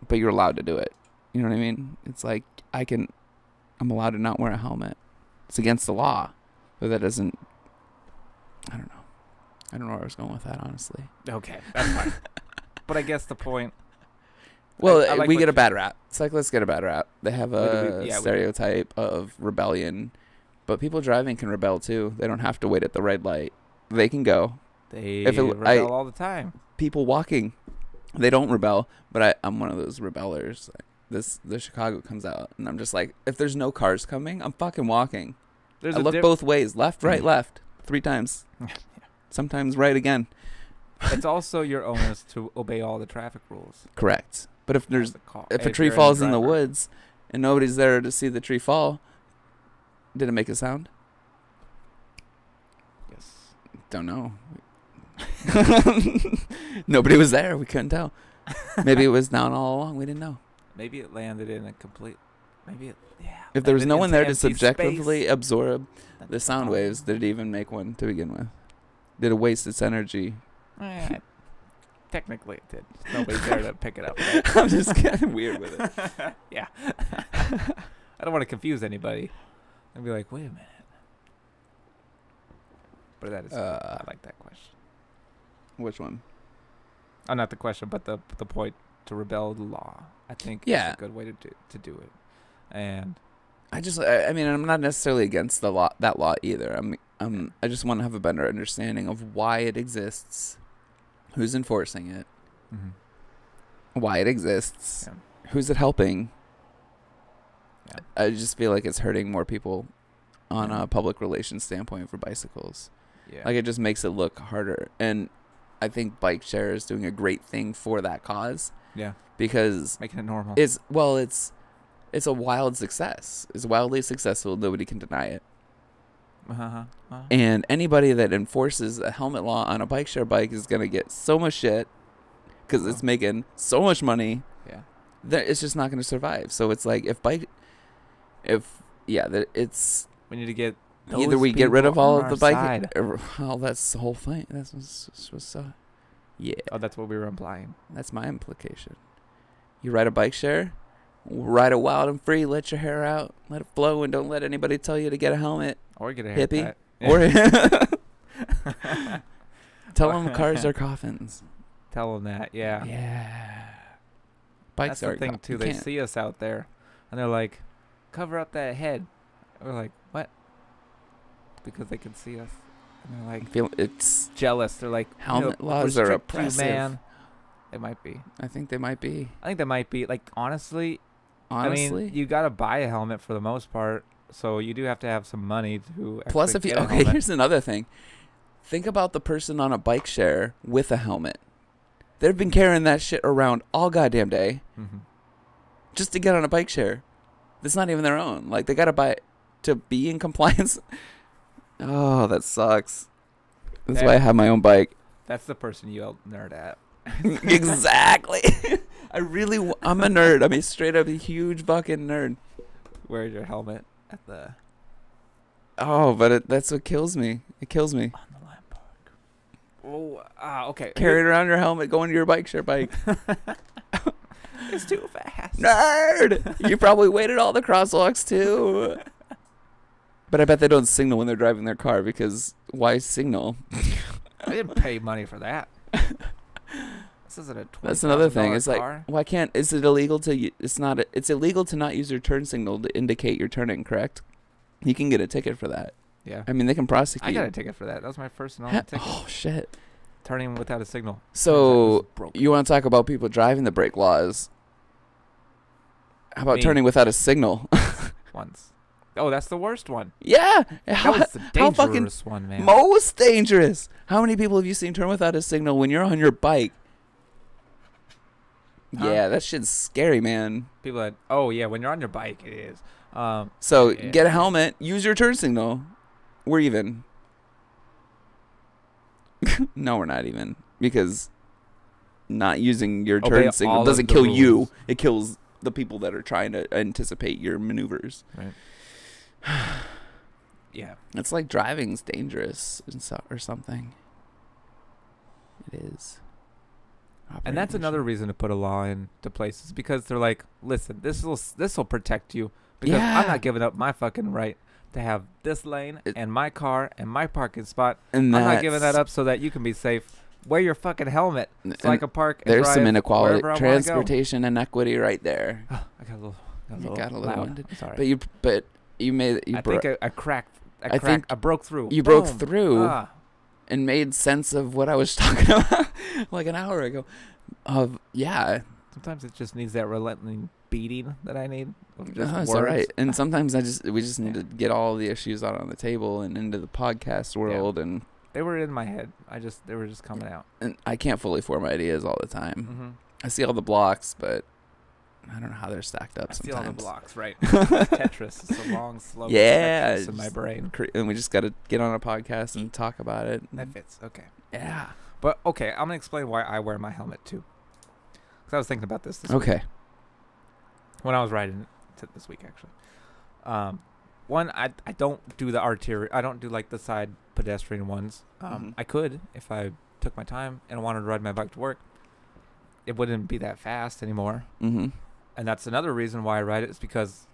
A: but you're allowed to do it. You know what I mean? It's like I'm allowed to not wear a helmet. It's against the law, but that doesn't. I don't know. I don't know where I was going with that, honestly.
B: Okay, that's fine. But I guess the point
A: Well,
B: I like
A: we
B: what
A: get a
B: you-
A: bad rap. Cyclists get a bad rap. They have
B: We do,
A: a
B: yeah, we do.
A: stereotype of rebellion, but people driving can rebel too. They don't have to wait at the red light. They can go.
B: They
A: If it-
B: rebel all the time.
A: People walking, they don't rebel, but I'm one of those rebellers. Like the Chicago comes out, and I'm just like, if there's no cars coming, I'm fucking walking.
B: There's
A: I look both ways, left, right, left, 3 times. Sometimes right again.
B: It's also your onus to obey all the traffic rules.
A: Correct. But if there's
B: As a car-
A: if a
B: if
A: tree
B: you're the
A: falls in the
B: driver.
A: woods and nobody's there to see the tree fall, did it make a sound?
B: Yes.
A: Don't know. Nobody was there. We couldn't tell. Maybe it was down all along. We didn't know.
B: Maybe it landed in a complete. Maybe it. Yeah.
A: If there was
B: landed
A: no one
B: into
A: there to
B: empty
A: subjectively
B: space.
A: absorb the
B: That's
A: sound
B: fine.
A: waves, did it even make one to begin with? Did it waste its energy?
B: Technically, it did. Nobody's there to pick it up. Right?
A: I'm just getting weird with it.
B: Yeah. I don't want to confuse anybody. And be like, wait a minute. But that is. I like that question.
A: Which one?
B: Oh, not the question, but the point to rebel the law. I think
A: Yeah.
B: is a good way to do it. And
A: I mean, I'm not necessarily against that law either. I just want to have a better understanding of why it exists, who's enforcing it, why it exists, who's it helping.
B: Yeah.
A: I just feel like it's hurting more people on a public relations standpoint for bicycles.
B: yeah.
A: Like, it just makes it look harder. And I think bike share is doing a great thing for that cause
B: yeah.
A: because
B: Making it normal.
A: it's a wild success. It's wildly successful. Nobody can deny it. And anybody that enforces a helmet law on a bike share bike is going to get so much shit because it's making so much money
B: Yeah.
A: that it's just not going to survive. So it's like it's
B: We need to get
A: either
B: those
A: we get rid of
B: people
A: all
B: on
A: of the
B: our
A: bike.
B: side.
A: Well, that's the whole thing. That's what's yeah.
B: Oh, that's what we were implying.
A: That's my implication. You ride a bike share, ride it wild and free. Let your hair out, let it flow, and don't let anybody tell you to get a helmet.
B: Or get a
A: Hippie.
B: haircut.
A: Or tell them cars are coffins.
B: Tell them that. Yeah.
A: Yeah. Bikes
B: That's
A: are
B: the thing too.
A: you
B: They
A: can't-
B: see us out there, and they're like, "Cover up that head." We're like, "What?" Because they can see us, and they're like
A: feel it's.
B: jealous. They're like,
A: Helmet laws are
B: restrict you,
A: oppressive.
B: man. It might be.
A: I think they might be.
B: I think they might be. Like honestly,
A: Honestly.
B: I mean, you gotta buy a helmet for the most part, so you do have to have some money to.
A: Plus, if
B: actually
A: you
B: get a
A: okay,
B: helmet.
A: here's another thing. Think about the person on a bike share with a helmet. They've been carrying that shit around all goddamn day
B: Mhm.
A: just to get on a bike share. That's not even their own. Like, they gotta buy it to be in compliance. Oh, that sucks. That's why I have my own bike.
B: That's the person you yelled nerd at.
A: Exactly. I'm a nerd. I'm a straight up huge fucking nerd.
B: Wear your helmet at the
A: Oh, but that's what kills me. It kills me.
B: on the line park. Oh, okay.
A: Carrying around your helmet, going to your bike share bike.
B: It's too fast.
A: Nerd! You probably waited all the crosswalks too. But I bet they don't signal when they're driving their car because why signal?
B: I didn't pay money for that. This isn't a $20,000
A: That's another thing. It's like,
B: car.
A: why can't? Is it illegal to? It's illegal to not use your turn signal to indicate you're turning. Correct? You can get a ticket for that.
B: Yeah.
A: I mean, they can prosecute.
B: I got a ticket for that. That was my first and only ticket.
A: Oh shit!
B: Turning without a signal.
A: So
B: Broken.
A: you want to talk about people driving the brake laws? How about
B: Me.
A: turning without a signal?
B: Once. Oh, that's the worst one.
A: Yeah.
B: That was the
A: how fucking
B: dangerous one, man.
A: most dangerous. How many people have you seen turn without a signal when you're on your bike?
B: Huh?
A: Yeah, that shit's scary, man.
B: People that. Oh yeah, when you're on your bike, it is.
A: So
B: Yeah.
A: get a helmet, use your turn signal. We're even. No, we're not even, because not using your
B: Obey
A: turn
B: all
A: signal
B: of
A: doesn't
B: the
A: kill you.
B: rules.
A: It kills the people that are trying to anticipate your maneuvers.
B: Right. Yeah.
A: It's like driving's dangerous or something. It is.
B: And that's another reason to put a law into place, is because they're like, listen, this will protect you, because
A: Yeah.
B: I'm not giving up my fucking right to have this lane and my car and my parking spot.
A: And
B: I'm not giving that up so that you can be safe. wear your fucking helmet so I can park and
A: there's
B: drive
A: some inequality,
B: wherever I wanna go.
A: transportation inequity right there.
B: I got a little
A: You got a little
B: loud.
A: winded.
B: I'm sorry.
A: But you made it.
B: I think I cracked.
A: I think
B: I broke through.
A: You
B: Boom.
A: broke through and made sense of what I was talking about like an hour ago.
B: Sometimes it just needs that relentless beating that I need.
A: That's all right. And sometimes we just need to get all the issues out on the table and into the podcast world. And
B: they were in my head. They were just coming out.
A: And I can't fully form ideas all the time.
B: Mm-hmm.
A: I see all the blocks, but I don't know how they're stacked up.
B: I
A: sometimes.
B: see all the blocks, right? Tetris. It's a long, slow Tetris in my brain.
A: And we just got to get on a podcast and talk about it.
B: That fits. Okay.
A: Yeah.
B: But okay, I'm gonna explain why I wear my helmet too. Because I was thinking about this week.
A: Okay.
B: When I was riding this week, actually. One, I don't do the arterial. I don't do like the side pedestrian ones. I could if I took my time and wanted to ride my bike to work. It wouldn't be that fast anymore.
A: Mm-hmm.
B: And that's another reason why I ride it is because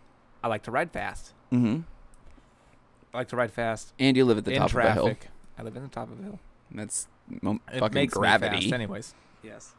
B: I like to ride fast.
A: Mm-hmm.
B: I like to ride fast.
A: And you live at the top
B: traffic.
A: of a hill.
B: I live in the top of a hill.
A: That's
B: It
A: fucking
B: makes
A: gravity.
B: me fast anyways. Yes.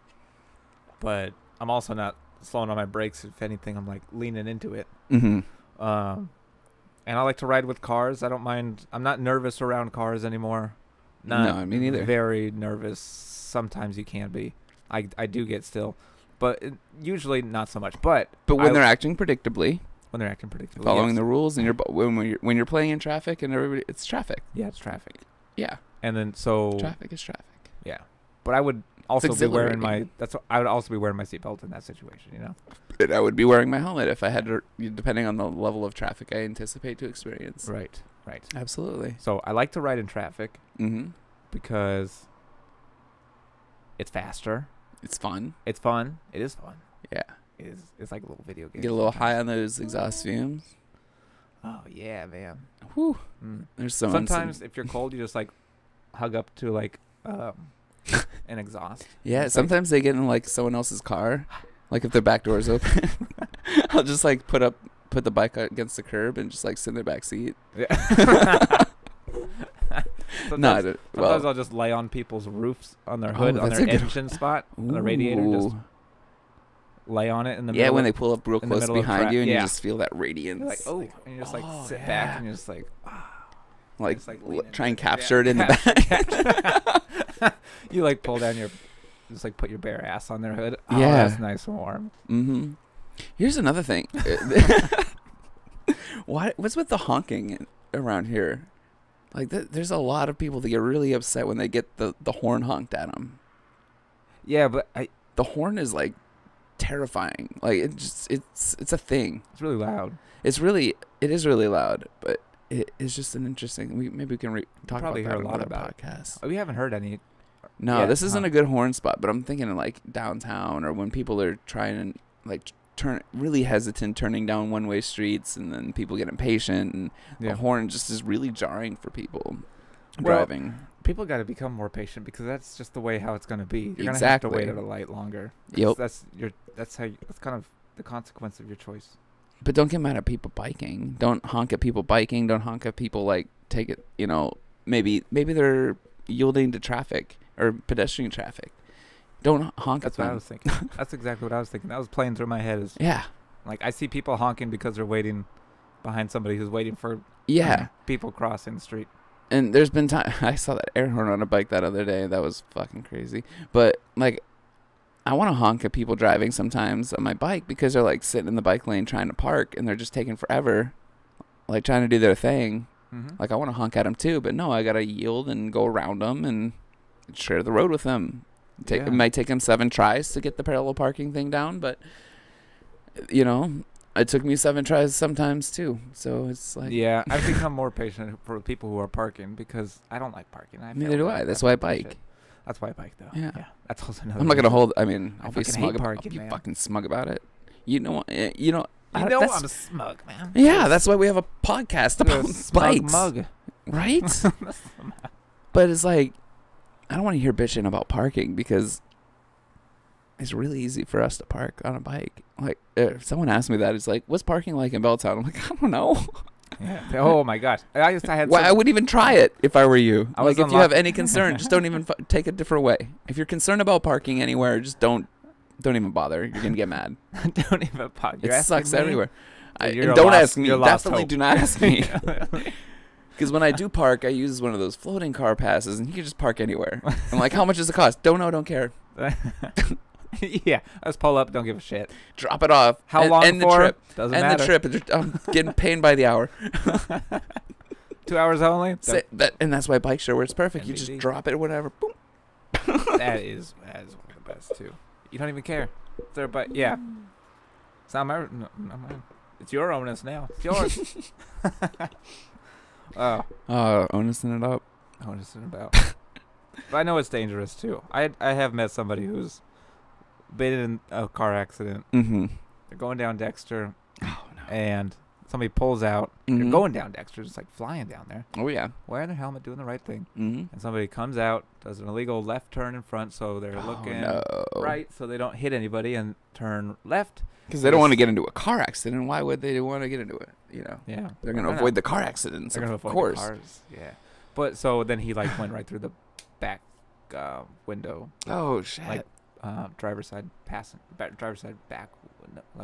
B: But I'm also not slowing on my brakes. If anything, I'm like leaning into it.
A: Mm-hmm.
B: And I like to ride with cars. I don't mind. I'm not nervous around cars anymore.
A: No, me neither.
B: Very nervous. Sometimes you can be. I do get still. But usually not so much. But
A: when they're acting predictably.
B: When they're acting predictably.
A: Following the rules. And when you're playing in traffic and everybody, it's traffic.
B: Yeah, it's traffic.
A: Yeah.
B: And then so.
A: Traffic is traffic.
B: Yeah. But I would also be wearing my. I would also be wearing my seatbelt in that situation, you know?
A: And I would be wearing my helmet if I had to, depending on the level of traffic I anticipate to experience.
B: Right.
A: Absolutely.
B: So I like to ride in traffic.
A: Mm-hmm.
B: Because it's faster.
A: It's fun.
B: It's fun. It is fun.
A: Yeah.
B: It's like a little video game.
A: Get a little high on those exhaust fumes.
B: Oh, yeah, man.
A: Whew.
B: Mm.
A: There's
B: sometimes if you're cold, you just like hug up to like an exhaust.
A: Yeah, sometimes they get in like someone else's car. Like if their back door is open. I'll just like put the bike against the curb and just like sit in their back seat.
B: Yeah.
A: Sometimes
B: I'll just lay on people's roofs, on their hood, on their engine spot, on the radiator, just lay on it in the middle.
A: Yeah, when they pull up real close behind you and you just feel that radiance.
B: You're like, oh, and you just like sit back and you're just like,
A: try and capture it in the back.
B: You like pull down just like put your bare ass on their hood. Oh,
A: yeah.
B: That's nice and warm.
A: Mm-hmm. Here's another thing. What's with the honking around here? Like, there's a lot of people that get really upset when they get the horn honked at them.
B: Yeah, but
A: the horn is like terrifying. Like it's a thing.
B: It's really loud.
A: It is really loud, but it's just an interesting. Maybe we can talk
B: probably
A: about
B: hear
A: that
B: a lot
A: on
B: about
A: podcast.
B: We haven't heard any.
A: No, this isn't a good horn spot. But I'm thinking of like downtown or when people are trying to like really hesitant turning down one-way streets, and then people get impatient, and the horn just is really jarring for people driving.
B: People got to become more patient because that's just the way how it's going to be. You're going to have to wait at a light longer.
A: Yep.
B: That's kind of the consequence of your choice.
A: But don't get mad at people biking. Don't honk at people biking. Don't honk at people like take it. Maybe they're yielding to traffic or pedestrian traffic. Don't honk at them.
B: That's what I was thinking. That's exactly what I was thinking. That was playing through my head. Like I see people honking because they're waiting behind somebody who's waiting for people crossing the street. And
A: there's been time I saw that air horn on a bike that other day. That was fucking crazy. But like, I want to honk at people driving sometimes on my bike because they're like sitting in the bike lane trying to park and they're just taking forever, like trying to do their thing. Mm-hmm. Like I want to honk at them too, but no, I gotta yield and go around them and share the road with them. It might take them 7 tries to get the parallel parking thing down, but it took me 7 tries sometimes too. So it's like
B: I've become more patient for people who are parking because I don't like parking.
A: Neither do I. That's why I bike.
B: That's why I bike though.
A: Yeah.
B: That's also another.
A: I'm not gonna hold. I mean,
B: I'll be smug about it.
A: You fucking smug about it. I'm
B: smug, man.
A: Yeah, that's why we have a podcast about bikes.
B: Mug.
A: Right? But it's like, I don't want to hear bitching about parking because it's really easy for us to park on a bike. Like, if someone asked me that, it's like, what's parking like in Belltown? I'm like, I don't know.
B: Yeah. Oh my gosh. I had.
A: Well, I wouldn't even try it if I were you.
B: I was
A: Like, if you have any concern, just don't even take a different way. If you're concerned about parking anywhere, just don't even bother. You're gonna get mad.
B: Don't even park.
A: It sucks everywhere.
B: You're
A: don't
B: lost-
A: ask me.
B: you're lost
A: Definitely
B: hope.
A: do not ask me. Because when I do park, I use one of those floating car passes, and you can just park anywhere. I'm like, how much does it cost? Don't know. Don't care.
B: Yeah. Let's pull up. Don't give a shit.
A: Drop it off.
B: How long
A: end
B: for?
A: the trip.
B: Doesn't
A: End
B: matter.
A: the trip. I'm getting paid by the hour.
B: 2 hours only.
A: And that's why bike share works perfect. You just
B: NBD.
A: drop it, whatever. Boom.
B: That is one of the best too. You don't even care. It's their bike. Yeah. It's not my. No, not mine. It's your onus now. It's yours. Oh.
A: Onusing it up.
B: Onus and about. But I know it's dangerous too. I have met somebody who's been in a car accident.
A: Mm-hmm.
B: They're going down Dexter,
A: Oh, no.
B: and somebody pulls out. They're
A: Mhm.
B: going down Dexter, just like flying down there,
A: Oh, yeah.
B: wearing their helmet, doing the right thing.
A: Mm-hmm.
B: And somebody comes out, does an illegal left turn in front, so they're looking right, so they don't hit anybody, and turn left.
A: Because they don't want to get into a car accident. Why would they want to get into it? You know,
B: Yeah,
A: they're going to avoid the car accidents.
B: They're gonna
A: Of
B: avoid
A: course.
B: the cars. Yeah, but so then he like went right through the back window,
A: Oh, shit.
B: like driver's side driver's side back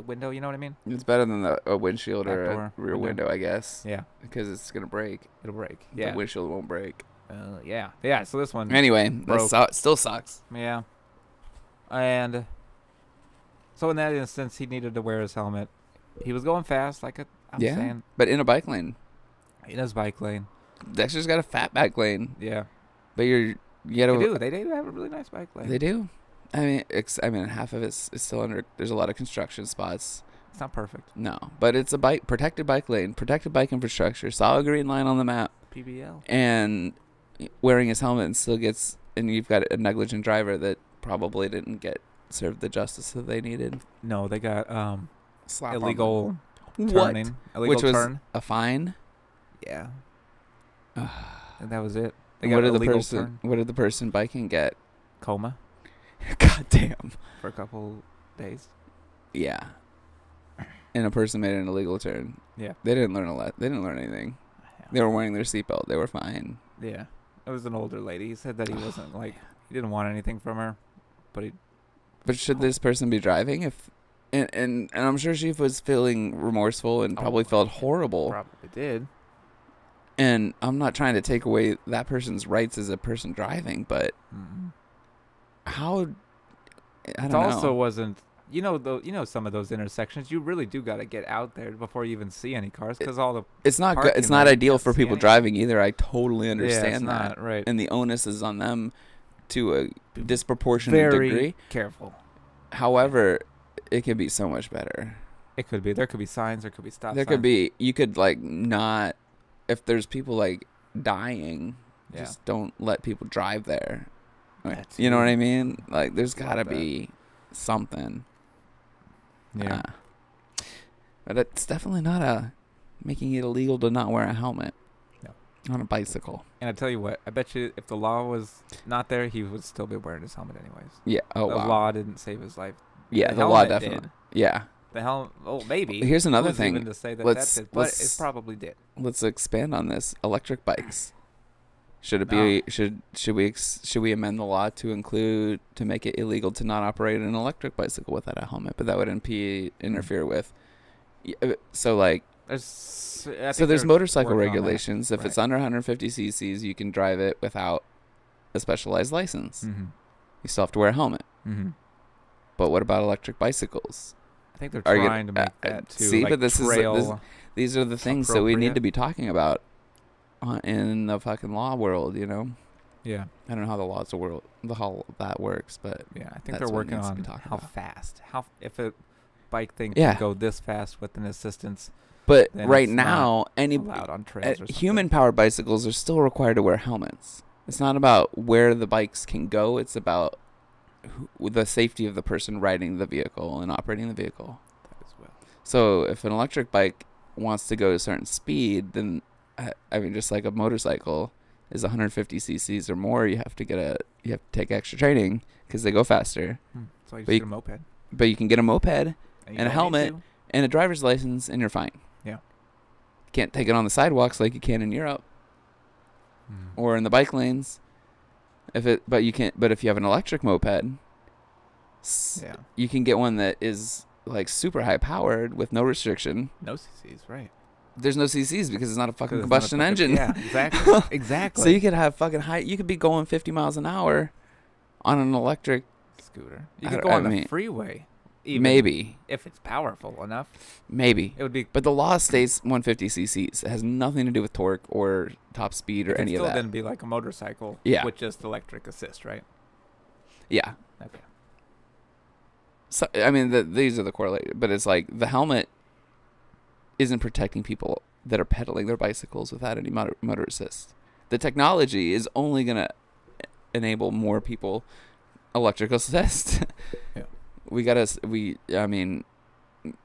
B: window. You know what I mean?
A: It's better than a windshield
B: Back
A: or
B: door,
A: a rear
B: window.
A: window, I guess.
B: Yeah,
A: Because it's going to break.
B: it'll break.
A: The
B: Yeah,
A: windshield won't break.
B: yeah. So this one,
A: Anyway,
B: Broke.
A: that still sucks.
B: yeah, and so in that instance, he needed to wear his helmet. He was going fast, like I'm
A: Yeah.
B: saying,
A: But in a bike lane.
B: in his bike lane.
A: Dexter's got a fat bike lane.
B: Yeah,
A: But you
B: they
A: gotta.
B: do. They do have a really nice bike lane.
A: They do. I mean, half of it's still under. There's a lot of construction spots.
B: It's not perfect.
A: No, but it's a protected bike lane, protected bike infrastructure, solid green line on the map,
B: PBL.
A: and wearing his helmet and still gets. And you've got a negligent driver that probably didn't get served the justice that they needed.
B: No, they got
A: Slap on
B: illegal
A: them.
B: turning. Illegal
A: Which was
B: turn.
A: a fine.
B: Yeah. And that was it. They
A: And
B: got
A: what did the
B: illegal
A: person?
B: turn.
A: What did the person biking get?
B: Coma
A: God damn.
B: for a couple days.
A: Yeah. And a person made an illegal turn.
B: Yeah.
A: They didn't learn a lot. They didn't learn anything. They were wearing their seatbelt. They were fine.
B: Yeah. It was an older lady. He said that he wasn't like he didn't want anything from her, but he.
A: But should this person be driving? If and I'm sure she was feeling remorseful and probably felt horrible.
B: Probably did.
A: And I'm not trying to take away that person's rights as a person driving, but
B: Mm-mm.
A: how? I
B: It
A: don't
B: also
A: know.
B: wasn't. Some of those intersections, you really do got to get out there before you even see any cars, because all the
A: It's not good.
B: parking
A: It's not
B: lot,
A: ideal
B: you
A: for
B: can't see
A: people
B: anything.
A: driving either. I totally
B: yeah,
A: understand
B: it's
A: that.
B: not right.
A: And the onus is on them to a disproportionate
B: Very
A: degree.
B: careful.
A: However, it could be so much better.
B: It could be. There could be signs. There could be stop
A: There
B: signs.
A: could be. You could like not. If there's people like dying,
B: Yeah.
A: just don't let people drive there.
B: That's
A: You know what
B: huge.
A: I mean? Like, there's
B: Love
A: gotta
B: that.
A: be something.
B: Yeah.
A: But it's definitely not making it illegal to not wear a helmet.
B: No.
A: On a bicycle.
B: And I tell you what, I bet you if the law was not there, he would still be wearing his helmet anyways.
A: Yeah. Oh,
B: The
A: wow.
B: law didn't save his life.
A: Yeah,
B: the
A: the law
B: helmet
A: definitely.
B: did.
A: Yeah.
B: The helmet, maybe.
A: Here's another
B: Who's
A: thing.
B: even to say that
A: Let's-
B: that did, but
A: let's-
B: it probably did.
A: Let's expand on this. Electric bikes. Should it be? Should we amend the law to make it illegal to not operate an electric bicycle without a helmet? But that would interfere with. So like. There's motorcycle regulations. If it's under 150 cc's, you can drive it without a specialized license.
B: Mm-hmm.
A: You still have to wear a helmet.
B: Mm-hmm.
A: But what about electric bicycles?
B: I think they're
A: Are you
B: trying to make that too.
A: see,
B: like
A: but this is-
B: trail.
A: These are the things that we need
B: Appropriate.
A: to be talking about in the fucking law world. You know,
B: Yeah,
A: I don't know how that works, but
B: yeah. I think
A: That's
B: they're
A: what
B: working
A: needs to be
B: on
A: talked
B: how
A: about.
B: fast, if a bike thing
A: Yeah.
B: can go this fast with an assistance
A: but
B: Then
A: right
B: it's not
A: now,
B: allowed on trails or something.
A: human-powered bicycles are still required to wear helmets. It's not about where the bikes can go. It's about the safety of the person riding the vehicle and operating the vehicle.
B: That as well.
A: So if an electric bike wants to go a certain speed, then I mean, just like a motorcycle is 150 cc's or more, you have to take extra training because they go faster.
B: So you
A: But
B: just
A: you-
B: get a moped
A: But you can get a moped
B: you
A: and a
B: don't need
A: helmet
B: to.
A: and a driver's license, and you're fine.
B: Yeah.
A: can't take it on the sidewalks like you can in Europe or in the bike lanes. But you can't. But if you have an electric moped, you can get one that is like super high powered with no restriction.
B: No CCs, right?
A: There's no CCs because it's not a fucking combustion engine.
B: Yeah, exactly. Exactly.
A: So you could have fucking high. You could be going 50 miles an hour on an electric
B: scooter. You could go on the freeway. Even
A: maybe
B: if it's powerful enough.
A: Maybe
B: it would be.
A: But the law states 150 cc's. It has nothing to do with torque or top speed or any of that.
B: It still then be like a motorcycle.
A: Yeah.
B: With just electric assist, right?
A: Yeah.
B: Okay.
A: So I mean, these are the correlated, but it's like the helmet isn't protecting people that are pedaling their bicycles without any motor assist. The technology is only gonna enable more people electric assist.
B: Yeah.
A: I mean,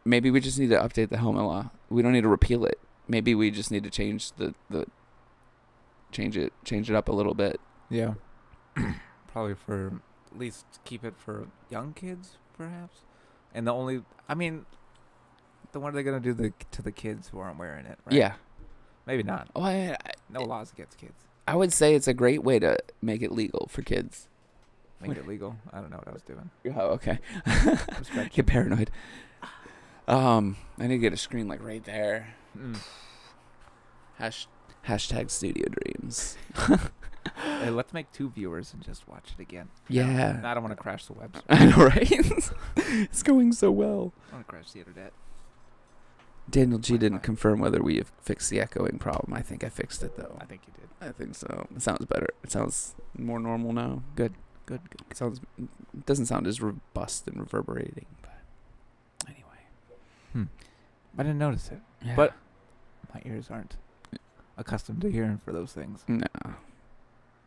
A: maybe we just need to update the helmet law. We don't need to repeal it. Maybe we just need to change change it up a little bit.
B: Yeah. Probably for at least keep it for young kids, perhaps. And what are they gonna do to the kids who aren't wearing it? Right?
A: Yeah.
B: Maybe not.
A: Oh,
B: no laws against kids.
A: I would say it's a great way to make it legal for kids.
B: Make it legal? I don't know what I was doing.
A: Oh, okay. Get paranoid. I need to get a screen like right there. Hashtag studio dreams.
B: Hey, let's make 2 viewers and just watch it again.
A: Yeah.
B: I don't want to crash the website.
A: I know, right? It's going so well.
B: I want to crash the internet.
A: Daniel G didn't confirm whether we have fixed the echoing problem. I think I fixed it, though.
B: I think you did.
A: I think so. It sounds better. It sounds more normal now. Good. It doesn't sound as robust and reverberating, but anyway.
B: I didn't notice it. Yeah. But my ears aren't accustomed to hearing for those things.
A: No.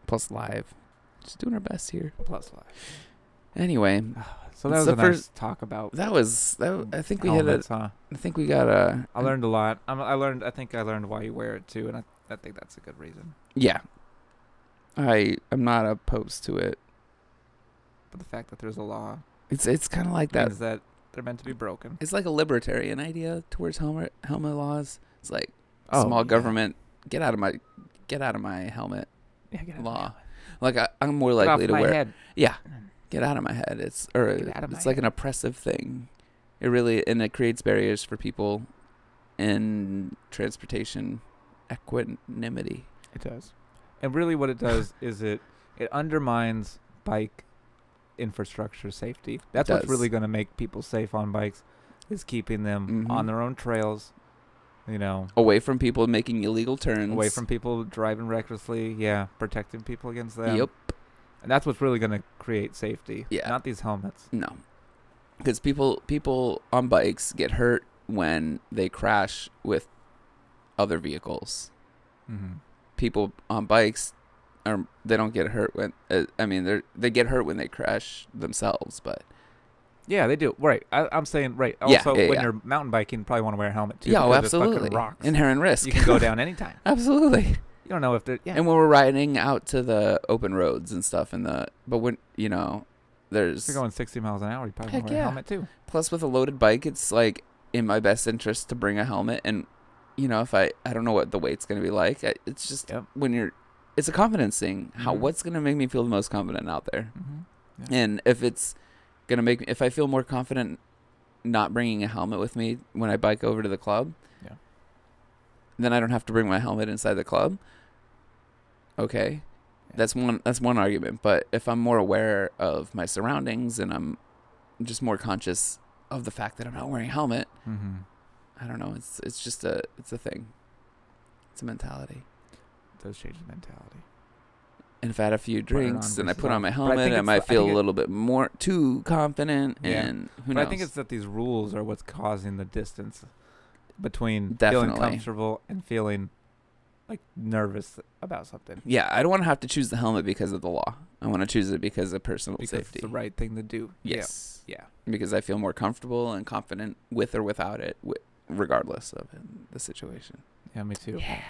A: Plus live. Just doing our best here.
B: Plus live.
A: Anyway.
B: So that was the first talk about.
A: I think we hit it.
B: Huh?
A: I think we got a.
B: I learned a lot. I think I learned why you wear it too, and I think that's a good reason.
A: Yeah. I'm not opposed to it.
B: But the fact that there's a law.
A: It's kind of like that.
B: Means that they're meant to be broken.
A: It's like a libertarian idea towards helmet laws. It's like small government. Get out of my helmet.
B: Yeah, get out
A: law.
B: Of my helmet.
A: Like I'm more likely to wear.
B: Head.
A: Yeah. Get out of my head. It's like an oppressive thing. It creates barriers for people in transportation equanimity.
B: It does. And really what it does is it undermines bike infrastructure safety. That's what's really going to make people safe on bikes, is keeping them on their own trails,
A: away from people making illegal turns,
B: away from people driving recklessly, protecting people against them.
A: Yep.
B: And that's what's really going to create safety, not these helmets.
A: No. Because people on bikes get hurt when they crash with other vehicles. People on bikes they don't get hurt when they get hurt when they crash themselves, but
B: yeah, they do. Right. I'm saying right. Also, when you're mountain biking, you probably want to wear a helmet too.
A: Yeah, absolutely.
B: Rocks.
A: Inherent risk.
B: You can go down anytime.
A: Absolutely.
B: You don't know if they're. Yeah.
A: And when we're riding out to the open roads and stuff, but when there's.
B: If you're going 60 miles an hour, you probably want to wear a helmet too.
A: Plus, with a loaded bike, it's like in my best interest to bring a helmet, and if I don't know what the weight's going to be like. It's just when you're. It's a confidence thing. What's going to make me feel the most confident out there? Yeah. And if it's going to make me, if I feel more confident not bringing a helmet with me when I bike over to the club, then I don't have to bring my helmet inside the club. Okay. Yeah. That's one argument. But if I'm more aware of my surroundings and I'm just more conscious of the fact that I'm not wearing a helmet, I don't know. It's a thing. It's a mentality.
B: Does change the mentality.
A: And if I had a few drinks and I put on my helmet, I might feel a little bit more too confident. And who knows?
B: I think it's that these rules are what's causing the distance between feeling comfortable and feeling like nervous about something.
A: Yeah, I don't want to have to choose the helmet because of the law. I want to choose it because of personal safety.
B: It's the right thing to do.
A: Yes.
B: Yeah.
A: Because I feel more comfortable and confident with or without it, regardless of the situation.
B: Yeah, me too.
A: Yeah.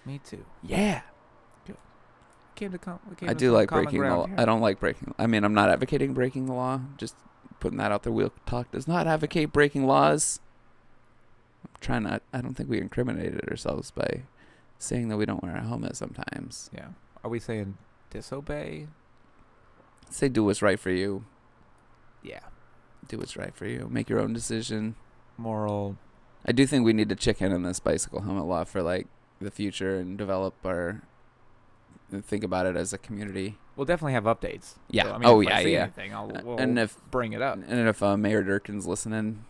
B: Me too.
A: Yeah.
B: Good.
A: I do like breaking the law. I don't like breaking. I mean, I'm not advocating breaking the law. Just putting that out there. Wheeltalk does not advocate breaking laws. I'm trying not I don't think we incriminated ourselves by saying that we don't wear a helmet sometimes.
B: Yeah. Are we saying disobey?
A: Say do what's right for you.
B: Yeah.
A: Do what's right for you. Make your own decision.
B: Moral.
A: I do think we need to check in on this bicycle helmet law for like the future and develop think about it as a community.
B: We'll definitely have updates.
A: Yeah.
B: So, I mean, if
A: yeah,
B: I see
A: yeah.
B: anything, we'll
A: And if
B: bring it up.
A: And if Mayor Durkin's listening,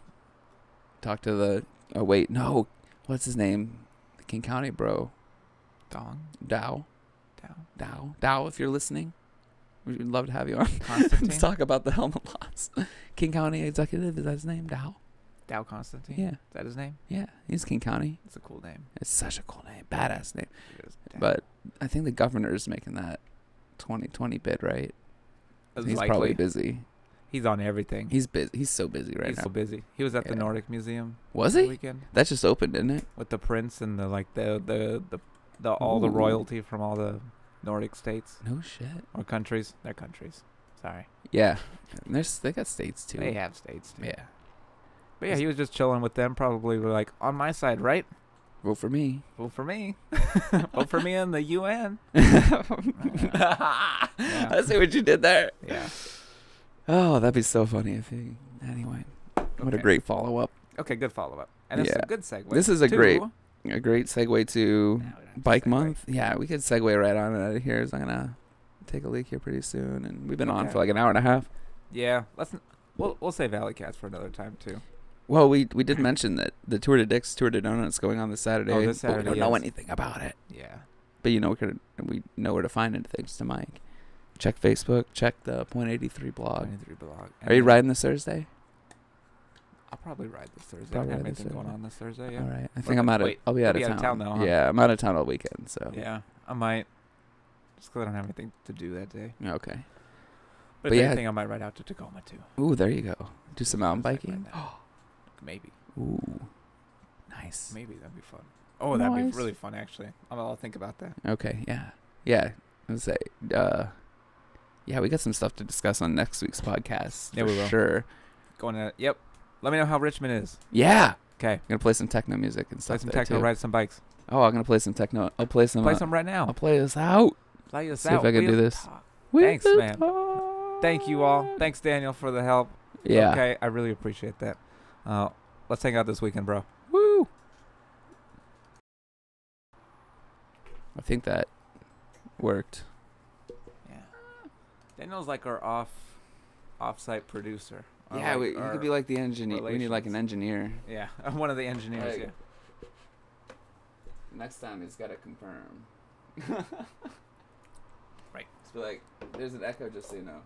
A: talk to the. Oh wait, no. What's his name? The King County bro. Dow. If you're listening, we'd love to have you on. Let's talk about the helmet laws. King County executive, is that his name?
B: Dow Constantine?
A: Yeah.
B: Is that his name?
A: Yeah, he's King County.
B: It's a cool name.
A: It's such a cool name. Badass name.
B: It is.
A: But I think the governor's making that 2020 bid, right? He's
B: likely.
A: Probably busy.
B: He's on everything.
A: He's busy. He's so busy right now.
B: He's so busy. He was at the Nordic Museum.
A: Was he?
B: Weekend.
A: That just opened, didn't it?
B: With the prince and the all the royalty from all the Nordic states.
A: No shit.
B: Or countries. They're countries. Sorry.
A: Yeah. They got states too.
B: They have states too.
A: Yeah.
B: But yeah, he was just chilling with them. Probably like on my side, right?
A: Vote for me.
B: Vote for me. Vote for me in the UN.
A: Yeah. I see what you did there.
B: Yeah.
A: Oh, that'd be so funny if he. Anyway, what a great follow up.
B: Okay, good follow up. And it's a good segue.
A: This is a great segue to Bike Month. Yeah, we could segue right on out of here. So I'm gonna take a leak here pretty soon, and we've been on for like an hour and a half.
B: Yeah, we'll save Alleycats for another time too.
A: Well, we did mention that the Tour de Dicks, Tour de Donuts going on this Saturday.
B: Oh, this Saturday.
A: But we don't know anything about it.
B: Yeah.
A: But we know where to find it thanks to Mike. Check Facebook. Check the .83 blog. Are you riding this Thursday?
B: I'll probably ride this Thursday. I don't have anything going on this Thursday. Yeah.
A: All right. I think I'll be out of town.
B: Now, huh?
A: Yeah, I'm out of town all weekend. So.
B: Yeah, I might. Just because I don't have anything to do that day.
A: Okay.
B: But if anything, I might ride out to Tacoma too.
A: Ooh, there you go. Do some mountain biking.
B: Maybe.
A: Ooh. Nice.
B: Maybe that'd be fun. Oh, that'd be really fun actually. I'll think about that.
A: Okay. Yeah. Yeah. Let's say. Yeah, we got some stuff to discuss on next week's podcast.
B: Yeah, we will.
A: Sure.
B: Yep. Let me know how Richmond is.
A: Yeah.
B: Okay.
A: I'm gonna play some techno music and stuff.
B: Play some techno. Ride some bikes.
A: Oh, I'm gonna play some techno. I'll play some.
B: Play some right now.
A: I'll play this out.
B: Play this
A: See
B: out.
A: if I can do this.
B: Thanks, man. Thank you all. Thanks, Daniel, for the help.
A: Yeah.
B: Okay, I really appreciate that. Let's hang out this weekend, bro.
A: Woo. I think that worked.
B: Yeah. Daniel's like our off-site producer.
A: Yeah, you could be like the engineer. We need like an engineer.
B: Yeah, I'm one of the engineers. Yeah.
A: Next time he's got to confirm.
B: Right.
A: Just be like, there's an echo, just so you know.